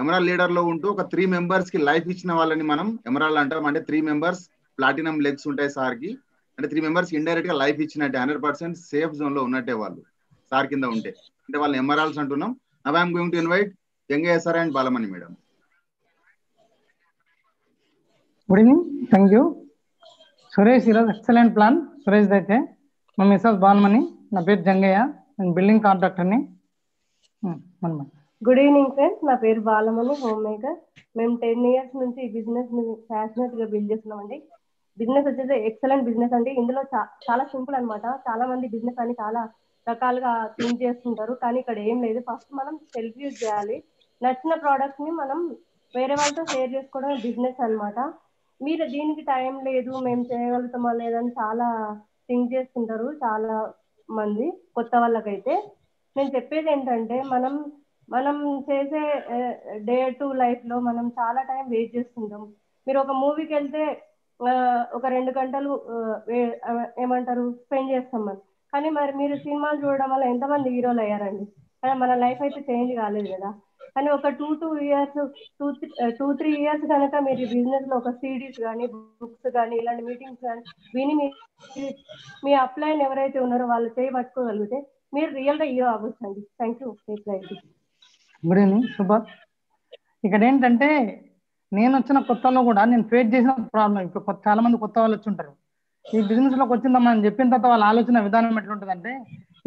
ఎమరాల్డ్ లీడర్ లో ఉంటూ ఒక 3 మెంబర్స్ కి లైఫ్ ఇచ్చిన వాళ్ళని మనం ఎమరాల్డ్ అంటాం. అంటే 3 మెంబర్స్ ప్లాటినం లెగ్స్ ఉంటాయి సార్ కి. అంటే 3 మెంబర్స్ ఇండైరెక్ట్ గా లైఫ్ ఇచ్చినట్టే, 100% సేఫ్ జోన్ లో ఉన్నట్టే వాళ్ళు సార్ కింద ఉంటే, అంటే వాళ్ళని ఎమరాల్డ్స్ అంటున్నాం. Now I am going to invite Jengaya sir and Balamani madam. Good evening. Thank you Suresh. ఈరోజు ఎక్సలెంట్ ప్లాన్ సురేష్ అయితే. మా మిస్సెస్ బాలమణి, నా పేరు జంగయ్య, నేను బిల్డింగ్ కాంట్రాక్టర్ని. గుడ్ ఈవినింగ్ ఫ్రెండ్స్, నా పేరు బాలమణి, హోమ్ మేకర్. మేము 10 years నుంచి ఈ బిజినెస్ ని ప్యాషనెట్ గా బిల్డ్ చేస్తున్నామండి. బిజినెస్ వచ్చేసి ఎక్సలెంట్ బిజినెస్ అండి. ఇందులో చాలా సింపుల్ అనమాట. చాలా మంది బిజినెస్ అని చాలా రకాలుగా థింక్ చేస్తుంటారు, కానీ ఇక్కడ ఏం లేదు. ఫస్ట్ మనం సెల్ఫ్ యూజ్ చేయాలి. నచ్చిన ప్రోడక్ట్స్ ని మనం వేరే వాళ్ళతో షేర్ చేసుకోవడం బిజినెస్ అనమాట. మీరు దీనికి టైం లేదు, మేము చేయగలుగుతామా లేదని చాలా థింక్ చేస్తుంటారు చాలా మంది కొత్త వాళ్ళకైతే. నేను చెప్పేది ఏంటంటే మనం చేసే డే టు లైఫ్ లో మనం చాలా టైం వేస్ట్ చేస్తుంటాం. మీరు ఒక మూవీకి వెళ్తే ఒక 2 గంటలు ఏమంటారు స్పెండ్ చేస్తాం మనం, కానీ మరి మీరు సినిమాలు చూడడం వల్ల ఎంతమంది హీరోలు అయ్యారండి? కానీ మన లైఫ్ అయితే చేంజ్ కాలేదు కదా. కానీ ఒక 2-3 years కనుక మీరు బిజినెస్ లో ఒక సిడీస్ కానీ బుక్స్ కానీ ఇలాంటి మీటింగ్స్ కానీ విని మీ అప్లైన్ ఎవరైతే ఉన్నారో వాళ్ళు చేయబట్టుకోగలిగితే మీరు రియల్ గా హీరో అవ్వచ్చండి. Thank you. Good evening super. ఇక్కడ ఏంటంటే నేను వచ్చిన కొత్తలో కూడా నేను ఫేస్ చేసిన ప్రాబ్లం, ఇప్పుడు చాలా మంది కొత్త వాళ్ళు వచ్చి ఉంటారు. ఈ బిజినెస్ లోకి వచ్చిందమ్మా అని చెప్పిన తర్వాత వాళ్ళ ఆలోచన విధానం ఎట్లుంటుందంటే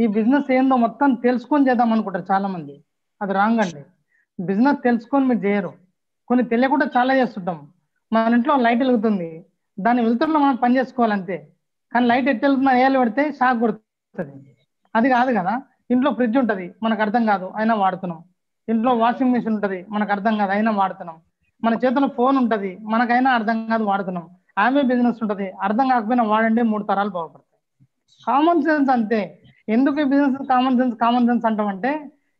ఈ బిజినెస్ ఏందో మొత్తం తెలుసుకొని చేద్దాం అనుకుంటారు చాలా మంది. అది రాంగ్ అండి. బిజినెస్ తెలుసుకొని మీరు చేయరు, కొన్ని తెలియకుండా చాలా చేస్తుంటాం. మన ఇంట్లో లైట్ వెలుగుతుంది, దాని వెలుతురులో మనం పని చేసుకోవాలంతే. కానీ లైట్ ఎట్టు వెళ్తున్నా ఏళ్ళు పెడితే షాక్ కొడుతుంది. అది కాదు కదా. ఇంట్లో ఫ్రిడ్జ్ ఉంటుంది, మనకు అర్థం కాదు అయినా వాడుతున్నాం. ఇంట్లో వాషింగ్ మిషన్ ఉంటుంది, మనకు అర్థం కాదు అయినా వాడుతున్నాం. మన చేతిలో ఫోన్ ఉంటుంది, మనకైనా అర్థం కాదు వాడుతున్నాం. ఆమె బిజినెస్ ఉంటుంది, అర్థం కాకపోయినా వాడండి, 3 తరాలు బాగుపడతాయి. కామన్ సెన్స్ అంతే. ఎందుకు ఈ బిజినెస్ కామన్ సెన్స్ అంటామంటే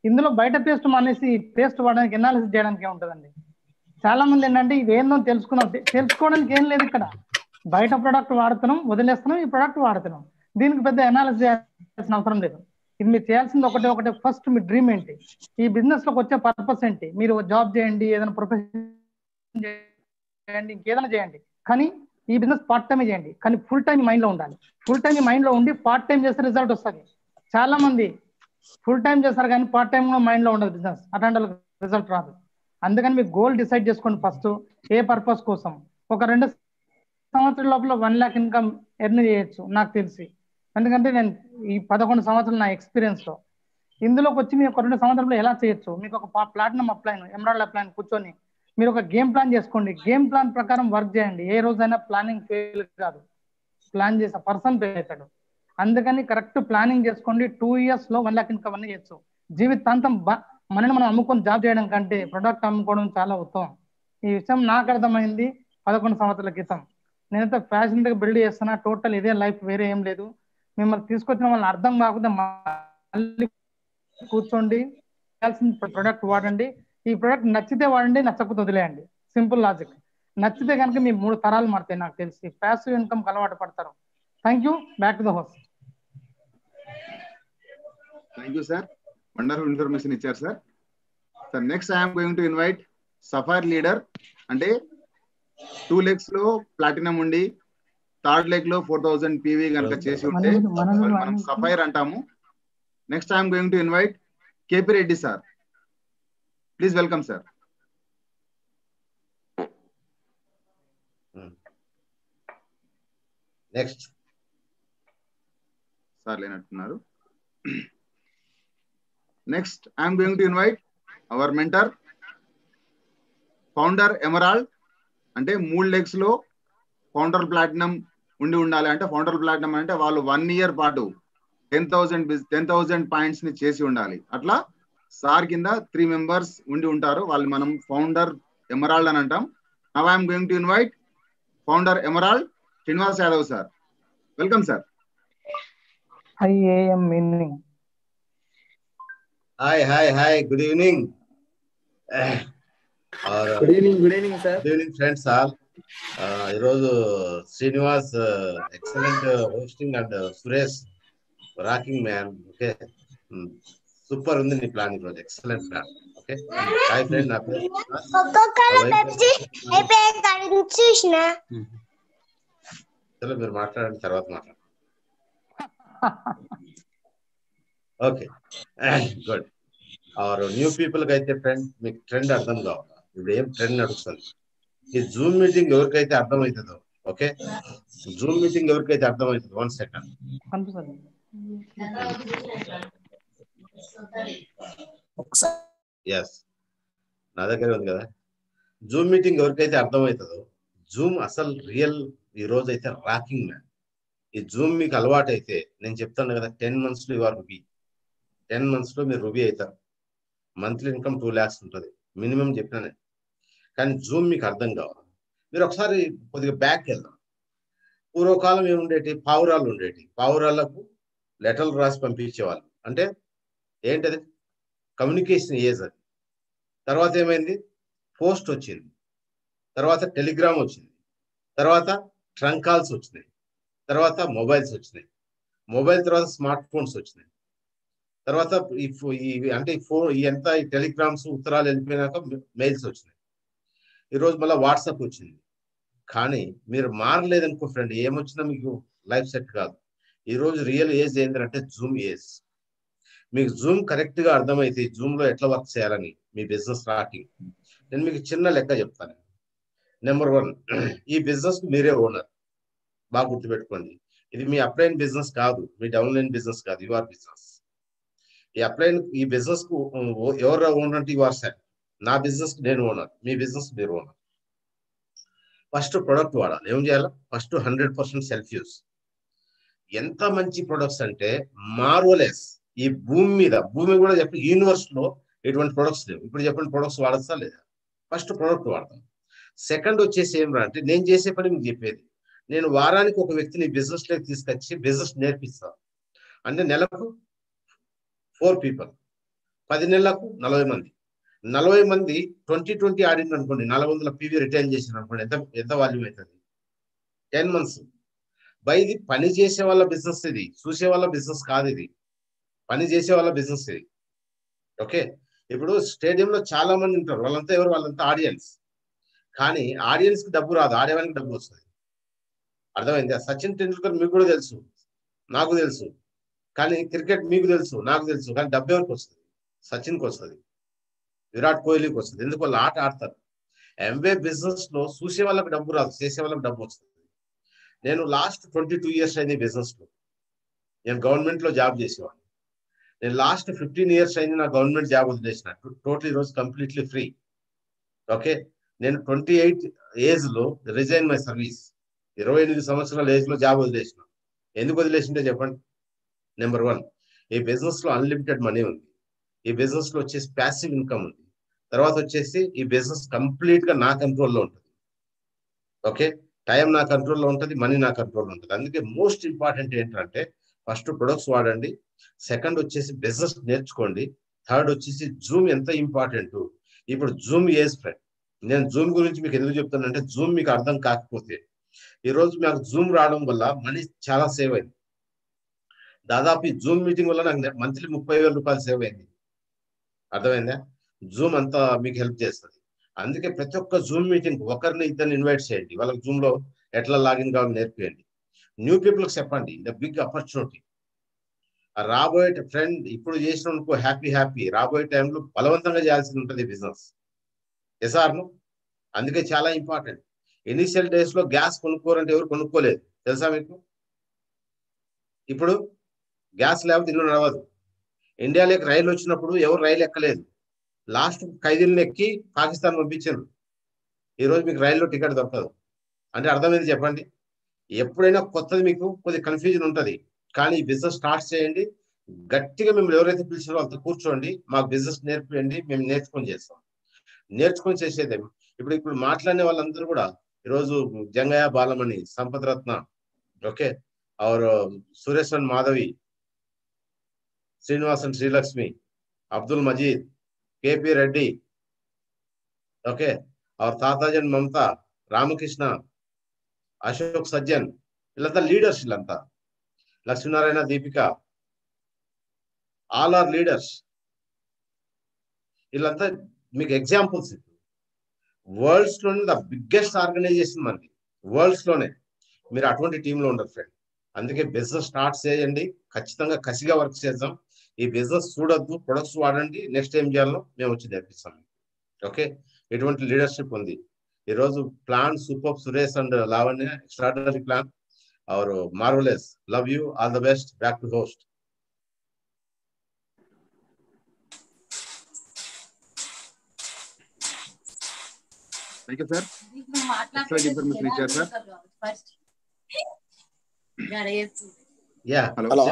ఇందులో బయట పేస్ట్ మానేసి పేస్ట్ వాడడానికి ఎనాలిసిస్ చేయడానికి ఏముంటుందండి. చాలా మంది ఏంటంటే ఇది ఏందో తెలుసుకోవడానికి ఏం లేదు. ఇక్కడ బయట ప్రొడక్ట్ వాడుతున్నాం, వదిలేస్తున్నాం, ఈ ప్రొడక్ట్ వాడుతున్నాం. దీనికి పెద్ద ఎనాలిసిస్ చేయాల్సిన అవసరం లేదు. ఇది మీరు చేయాల్సింది ఒకటే ఫస్ట్ మీ డ్రీమ్ ఏంటి, ఈ బిజినెస్ లోకి వచ్చే పర్పస్ ఏంటి. మీరు జాబ్ చేయండి, ఏదైనా ప్రొఫెషన్ చేయండి, ఇంకేదైనా చేయండి, కానీ ఈ బిజినెస్ పార్ట్ టైం చేయండి, కానీ ఫుల్ టైం మైండ్ లో ఉండాలి. ఫుల్ టైం మైండ్ లో ఉండి పార్ట్ టైం చేస్తే రిజల్ట్ వస్తుంది. చాలా మంది ఫుల్ టైం చేస్తారు కానీ పార్ట్ టైం మైండ్ లో ఉండదు బిజినెస్, అట్లాంటి రిజల్ట్ రాదు. అందుకని మీకు గోల్ డిసైడ్ చేసుకోండి ఫస్ట్, ఏ పర్పస్ కోసం. ఒక 2 సంవత్సరాల లోపల 1 lakh ఇన్కమ్ ఎర్న్ చేయొచ్చు నాకు తెలిసి. ఎందుకంటే నేను ఈ 11 సంవత్సరాలు నా ఎక్స్పీరియన్స్ లో ఇందులోకి వచ్చి మీరు ఒక 2 సంవత్సరాలు ఎలా చేయొచ్చు. మీకు ఒక ప్లాటినం అప్లైన్, ఎమరాల్డ్ అప్లైన్ కూర్చొని మీరు ఒక గేమ్ ప్లాన్ చేసుకోండి. గేమ్ ప్లాన్ ప్రకారం వర్క్ చేయండి. ఏ రోజైనా ప్లానింగ్ ఫెయిల్ కాదు, ప్లాన్ చేసే పర్సన్ ఫెయిల్ అవుతాడు. అందుకని కరెక్ట్ ప్లానింగ్ చేసుకోండి. 2 years లో 1 lakh ఇన్కమ్ అన్నీ చేయొచ్చు. జీవితాంతం మనని మనం అమ్ముకొని జాబ్ చేయడం కంటే ప్రొడక్ట్ అమ్ముకోవడం చాలా ఉత్తమం. ఈ విషయం నాకు అర్థమైంది 11 సంవత్సరాల క్రితం. నేనైతే ప్యాషనెట్గా బిల్డ్ చేస్తున్నా. టోటల్ ఇదే లైఫ్, వేరే ఏం లేదు. మిమ్మల్ని తీసుకొచ్చిన వాళ్ళని అర్థం కాకుండా మళ్ళీ కూర్చోండి, ప్రొడక్ట్ వాడండి. ఈ ప్రొడక్ట్ నచ్చితే వాడండి, నచ్చకపోతే వదిలేయండి. Simple logic. నచ్చితే కనుక మీ 3 తరాలు మారుతాయి. నాకు తెలిసి ప్యాసివ్ ఇన్కమ్ అలవాటు పడతారు. Thank you. Back to the host. Thank you sir, wonderful information ఇచ్చారు sir. Sir next I'm going to invite sapphire leader. అంటే 2 legs లో ప్లాటినం ఉండి థర్డ్ లెగ్ లో 4000 PV కనుక చేసి ఉంటే మనం సఫైర్ అంటాము. Next I'm going to invite KP Reddy sir. Please welcome sir. Next sir లేనట్టున్నారు. Next I'm going to invite our mentor founder emerald. అంటే 3 legs లో ఫౌండర్ ప్లాటినం ఉండి ఉండాలి. అంటే ఫౌండర్ ప్లాటినం అంటే వాళ్ళు 1 year పాటు 10,000 పాయింట్స్ ని చేసి ఉండాలి. అట్లా సార్ కింద 3 members ఉండి ఉంటారు. వాళ్ళు మనం ఫౌండర్ ఎమరాల్డ్ అని అంటాం. Now I'm going to invite founder emerald Srinivas Yadav sir. Welcome sir. IAM meaning. Hi. Good evening. Good evening sir. Good evening friends all. ఈరోజు Srinivas excellent hosting and Suresh rocking man. Okay, super ఉంది నీ ప్లాన్ ఈరోజు, excellent plan. Okay, hi friend, నా పేరు చలో మీరు మాట్లాడండి, తర్వాత మాట్లాడండి. Okay good. Are new people కి అయితే ఫ్రెండ్ మీకు ట్రెండ్ అర్థం కావాలి. ఇప్పుడు ఏం ట్రెండ్ నడుస్తుంది, ఈ జూమ్ మీటింగ్ ఎవరికైతే అర్థమవుతుందో, ఓకే, జూమ్ మీటింగ్ ఎవరికైతే అర్థమవుతుందో, 1 second. ఎస్, నా దగ్గర ఉంది కదా. జూమ్ మీటింగ్ ఎవరికైతే అర్థమవుతుందో, జూమ్ అసలు రియల్ ఈ రోజు అయితే రాకింగ్ మ్యాన్. ఈ జూమ్ మీకు అలవాటు అయితే నేను చెప్తాను కదా, 10 months లో ఇవాళ రూబీ, 10 months లో మీరు రూబీ అవుతారు. మంత్లీ ఇన్కమ్ 2 lakhs ఉంటుంది మినిమం చెప్పినానే. కానీ జూమ్ మీకు అర్థం కావాలి. మీరు ఒకసారి కొద్దిగా బ్యాక్ వెళ్దాం. పూర్వకాలం ఏముండేటి, పావురాలు ఉండేటి. పావురాలకు లెటర్లు రాసి పంపించేవాళ్ళు. అంటే ఏంటది, కమ్యూనికేషన్ ఏజ్ అది. తర్వాత ఏమైంది, పోస్ట్ వచ్చింది, తర్వాత టెలిగ్రామ్ వచ్చింది, తర్వాత ట్రంక్ కాల్స్ వచ్చినాయి, తర్వాత మొబైల్స్ వచ్చినాయి, మొబైల్ తర్వాత స్మార్ట్ ఫోన్స్ వచ్చినాయి, తర్వాత అంటే ఈ టెలిగ్రామ్స్ ఉత్తరాలు వెళ్ళిపోయినాక మెయిల్స్ వచ్చినాయి. ఈరోజు మళ్ళీ వాట్సాప్ వచ్చింది. కానీ మీరు మారలేదనుకో ఫ్రెండ్, ఏమొచ్చినా మీకు లైఫ్ సెట్ కాదు. ఈరోజు రియల్ ఏజ్ ఏంటంటే జూమ్ ఏజ్. మీకు జూమ్ కరెక్ట్ గా అర్థమైతే జూమ్ లో ఎట్లా వర్క్ చేయాలని మీ బిజినెస్ స్టార్టింగ్ నేను మీకు చిన్న లెక్క చెప్తాను. నెంబర్ 1, ఈ బిజినెస్ మీరే ఓనర్. బాగా గుర్తుపెట్టుకోండి, ఇది మీ అప్లైన్ బిజినెస్ కాదు, మీ డౌన్లైన్ బిజినెస్ కాదు, యువర్ బిజినెస్. ఈ అప్లైన్ ఈ బిజినెస్ కు ఎవరు ఓనర్ అంటే యువర్ సెల్ఫ్. నా బిజినెస్ నేను ఓనర్, మీ బిజినెస్ మీరు ఓనర్. ఫస్ట్ ప్రొడక్ట్ వాడాలి. ఏం చేయాలి, ఫస్ట్ 100% సెల్ఫ్ యూస్. ఎంత మంచి ప్రొడక్ట్స్ అంటే మార్వలెస్. ఈ భూమి కూడా చెప్పి యూనివర్స్ లో ఎటువంటి ప్రొడక్ట్స్ లేవు. ఇప్పుడు చెప్పండి, ప్రొడక్ట్స్ వాడచ్చా లేదా? ఫస్ట్ ప్రొడక్ట్ వాడతాం. సెకండ్ వచ్చేసి ఏమరా అంటే, నేను చేసే పని మీకు చెప్పేది. నేను వారానికి ఒక వ్యక్తిని బిజినెస్ లోకి తీసుకొచ్చి బిజినెస్ నేర్పిస్తాను. అంటే నెలకు 4 people, 10 నెలలకు 40 మంది. 40 మంది 2020 ఆడింది అనుకోండి, 400 PV రిటర్న్ చేసిన అనుకోండి, ఎంత వాల్యూ అవుతుంది? 10 months. ఇది పని చేసే వాళ్ళ బిజినెస్, ఇది చూసే వాళ్ళ బిజినెస్ కాదు, ఇది పని చేసే వాళ్ళ బిజినెస్ ఇది. ఓకే, ఇప్పుడు స్టేడియంలో చాలా మంది ఉంటారు, వాళ్ళంతా ఎవరు? వాళ్ళంతా ఆడియన్స్. కానీ ఆడియన్స్ కి డబ్బు రాదు, ఆడేవానికి డబ్బు వస్తుంది. అర్థమైంది? సచిన్ టెండూల్కర్ మీకు కూడా తెలుసు, నాకు తెలుసు. కానీ క్రికెట్ మీకు తెలుసు, నాకు తెలుసు. కానీ డబ్బు ఎవరికి వస్తుంది? సచిన్కి వస్తుంది, విరాట్ కోహ్లీకి వస్తుంది. ఎందుకు? వాళ్ళు ఆట ఆడతారు. ఎంవే బిజినెస్ లో చూసే వాళ్ళకి డబ్బు రాదు, చేసే వాళ్ళకి డబ్బు వస్తుంది. నేను లాస్ట్ 22 years అయింది బిజినెస్ లో. నేను గవర్నమెంట్ లో జాబ్ చేసేవాడిని. నేను లాస్ట్ 15 years అయింది నా గవర్నమెంట్ జాబ్ వదిలేసిన. టోటల్ ఈరోజు కంప్లీట్లీ ఫ్రీ. ఓకే, నేను 28 ఏజ్ లో రిజైన్ మై సర్వీస్. 28 సంవత్సరాల ఏజ్ లో జాబ్ వదిలేసిన. ఎందుకు వదిలేసింటే చెప్పండి. నెంబర్ 1, ఈ బిజినెస్ లో అన్లిమిటెడ్ మనీ ఉంది. ఈ బిజినెస్ లో వచ్చేసి ప్యాసివ్ ఇన్కమ్ ఉంది. తర్వాత వచ్చేసి ఈ బిజినెస్ కంప్లీట్ గా నా కంట్రోల్లో ఉంటుంది. ఓకే, టైం నా కంట్రోల్లో ఉంటుంది, మనీ నా కంట్రోల్లో ఉంటుంది. అందుకే మోస్ట్ ఇంపార్టెంట్ ఏంటంటే ఫస్ట్ ప్రొడక్ట్స్ వాడండి, సెకండ్ వచ్చేసి బిజినెస్ నేర్చుకోండి, థర్డ్ వచ్చేసి జూమ్ ఎంత ఇంపార్టెంట్. ఇప్పుడు జూమ్ ఏజ్ ఫ్రెండ్, నేను జూమ్ గురించి మీకు ఎందుకు చెప్తానంటే జూమ్ మీకు అర్థం కాకపోతే, ఈరోజు నాకు జూమ్ రావడం వల్ల మనీ చాలా సేవ్ అయింది. దాదాపు ఈ జూమ్ మీటింగ్ వల్ల నాకు మంత్లీ 30,000 రూపాయలు సేవ్ అయింది. అర్థమైందా? జూమ్ అంతా మీకు హెల్ప్ చేస్తుంది. అందుకే ప్రతి ఒక్క జూమ్ మీటింగ్ ఒకరిని ఇద్దరిని ఇన్వైట్ చేయండి, వాళ్ళకి జూమ్ లో ఎట్లా లాగిన్ కావాలని నేర్పియండి. న్యూ పీపుల్కి చెప్పండి, ద బిగ్ ఆపర్చునిటీ. రాబోయే ఫ్రెండ్ ఇప్పుడు చేసినందుకు హ్యాపీ, రాబోయే టైంలో బలవంతంగా చేయాల్సి ఉంటుంది బిజినెస్. ఎసార్ను అందుకే చాలా ఇంపార్టెంట్. ఇనిషియల్ డేస్ లో గ్యాస్ కొనుక్కోరంటే ఎవరు కొనుక్కోలేదు తెలుసా మీకు? ఇప్పుడు గ్యాస్ లేకపోతే ఇల్లు నడవదు. ఇండియాలోకి రైలు వచ్చినప్పుడు ఎవరు రైలు ఎక్కలేదు, లాస్ట్ ఖైదీలను ఎక్కి పాకిస్తాన్ పంపించారు. ఈరోజు మీకు రైల్లో టికెట్ దొరకదు అంటే అర్థమైంది చెప్పండి. ఎప్పుడైనా కొత్తది మీకు కొద్ది కన్ఫ్యూజన్ ఉంటుంది, కానీ ఈ బిజినెస్ స్టార్ట్ చేయండి. గట్టిగా మిమ్మల్ని ఎవరైతే పిలిచారో వాళ్ళతో కూర్చోండి, మాకు బిజినెస్ నేర్పియండి, మేము నేర్చుకొని చేస్తాం. నేర్చుకొని చేసేదేమి. ఇప్పుడు మాట్లాడిన వాళ్ళందరూ కూడా ఈరోజు జంగయ్య బాలమణి, సంపత్ రత్న, ఓకే, और सुरेशन माधवी, श्रीनिवासन श्रीलक्ष्मी, अब्दुल मजीद, केपी रेड्डी, ओके, और ताताजन ममता, रामकृष्ण, अशोक सज्जन, इल्లంతా లీడర్స్, ఇల్లంతా Lakshminarayana, Deepika, all are leaders. ఇల్లంతా మీకు ఎగ్జాంపుల్స్. వరల్డ్స్ లోనే ద బిగ్గెస్ట్ ఆర్గనైజేషన్ మనది, వరల్డ్స్ లోనే. మీరు అటువంటి టీంలో ఉండరు ఫ్రెండ్. అందుకే బిజినెస్ స్టార్ట్ చేయండి, ఖచ్చితంగా కసిగా వర్క్ చేద్దాం. ఈ బిజినెస్ చూడొద్దు, ప్రొడక్ట్స్ వాడండి, నెక్స్ట్ ఏం చేయాలో మేము వచ్చి నేర్పిస్తాం. ఓకే, ఎటువంటి లీడర్షిప్ ఉంది ఈరోజు. Plan super, Suresh and Lavanya, extraordinary plan, और marvelous, love you, all the best, back to host. Thank you sir, excellent information icharu sir. Yeah, hello,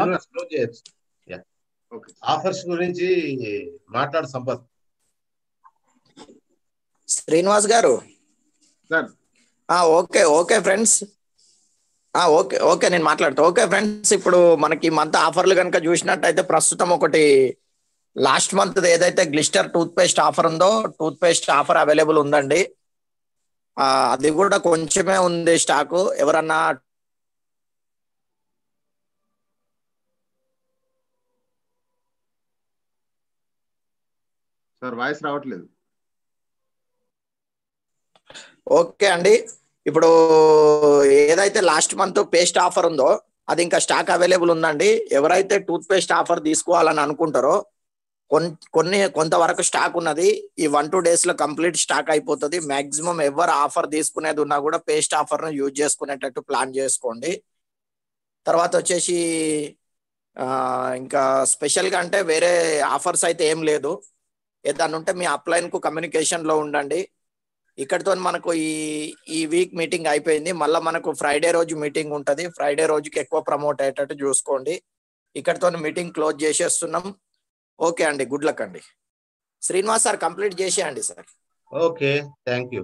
yeah, okay. Offers గురించి మాట్లాడు సంపత్. శ్రీనివాస్ గారు సార్. ఓకే ఫ్రెండ్స్, ఓకే నేను మాట్లాడతా. ఓకే ఫ్రెండ్స్, ఇప్పుడు మనకి మంత్ ఆఫర్లు కనుక చూసినట్టయితే ప్రస్తుతం ఒకటి లాస్ట్ మంత్ ఏదైతే గ్లిస్టర్ టూత్ పేస్ట్ ఆఫర్ ఉందో, టూత్ పేస్ట్ ఆఫర్ అవైలబుల్ ఉందండి. అది కూడా కొంచెమే ఉంది స్టాకు. ఎవరన్నా సార్ వాయిస్ రావట్లేదు. ఓకే అండి, ఇప్పుడు ఏదైతే లాస్ట్ మంత్ పేస్ట్ ఆఫర్ ఉందో అది ఇంకా స్టాక్ అవైలబుల్ ఉందండి. ఎవరైతే టూత్ పేస్ట్ ఆఫర్ తీసుకోవాలని అనుకుంటారో కొంతవరకు స్టాక్ ఉన్నది. ఈ 1-2 days లో కంప్లీట్ స్టాక్ అయిపోతుంది. మాక్సిమం ఎవరు ఆఫర్ తీసుకునేది ఉన్నా కూడా పేస్ట్ ఆఫర్ ను యూజ్ చేసుకునేటట్టు ప్లాన్ చేసుకోండి. తర్వాత వచ్చేసి ఇంకా స్పెషల్ గా అంటే వేరే ఆఫర్స్ అయితే ఏం లేదు. ఏదన్నా ఉంటే మీ అప్లైన్ కు కమ్యూనికేషన్ లో ఉండండి. ఇక్కడితో మనకు ఈ వీక్ మీటింగ్ అయిపోయింది. మళ్ళీ మనకు ఫ్రైడే రోజు మీటింగ్ ఉంటుంది. ఫ్రైడే రోజుకి ఎక్కువ ప్రమోట్ అయ్యేటట్టు చూసుకోండి. ఇక్కడితో మీటింగ్ క్లోజ్ చేసేస్తున్నాం. ఓకే అండి, గుడ్ లక్ అండి. శ్రీనివాస్ సార్ కంప్లీట్ చేసేయండి సార్. Okay, thank you.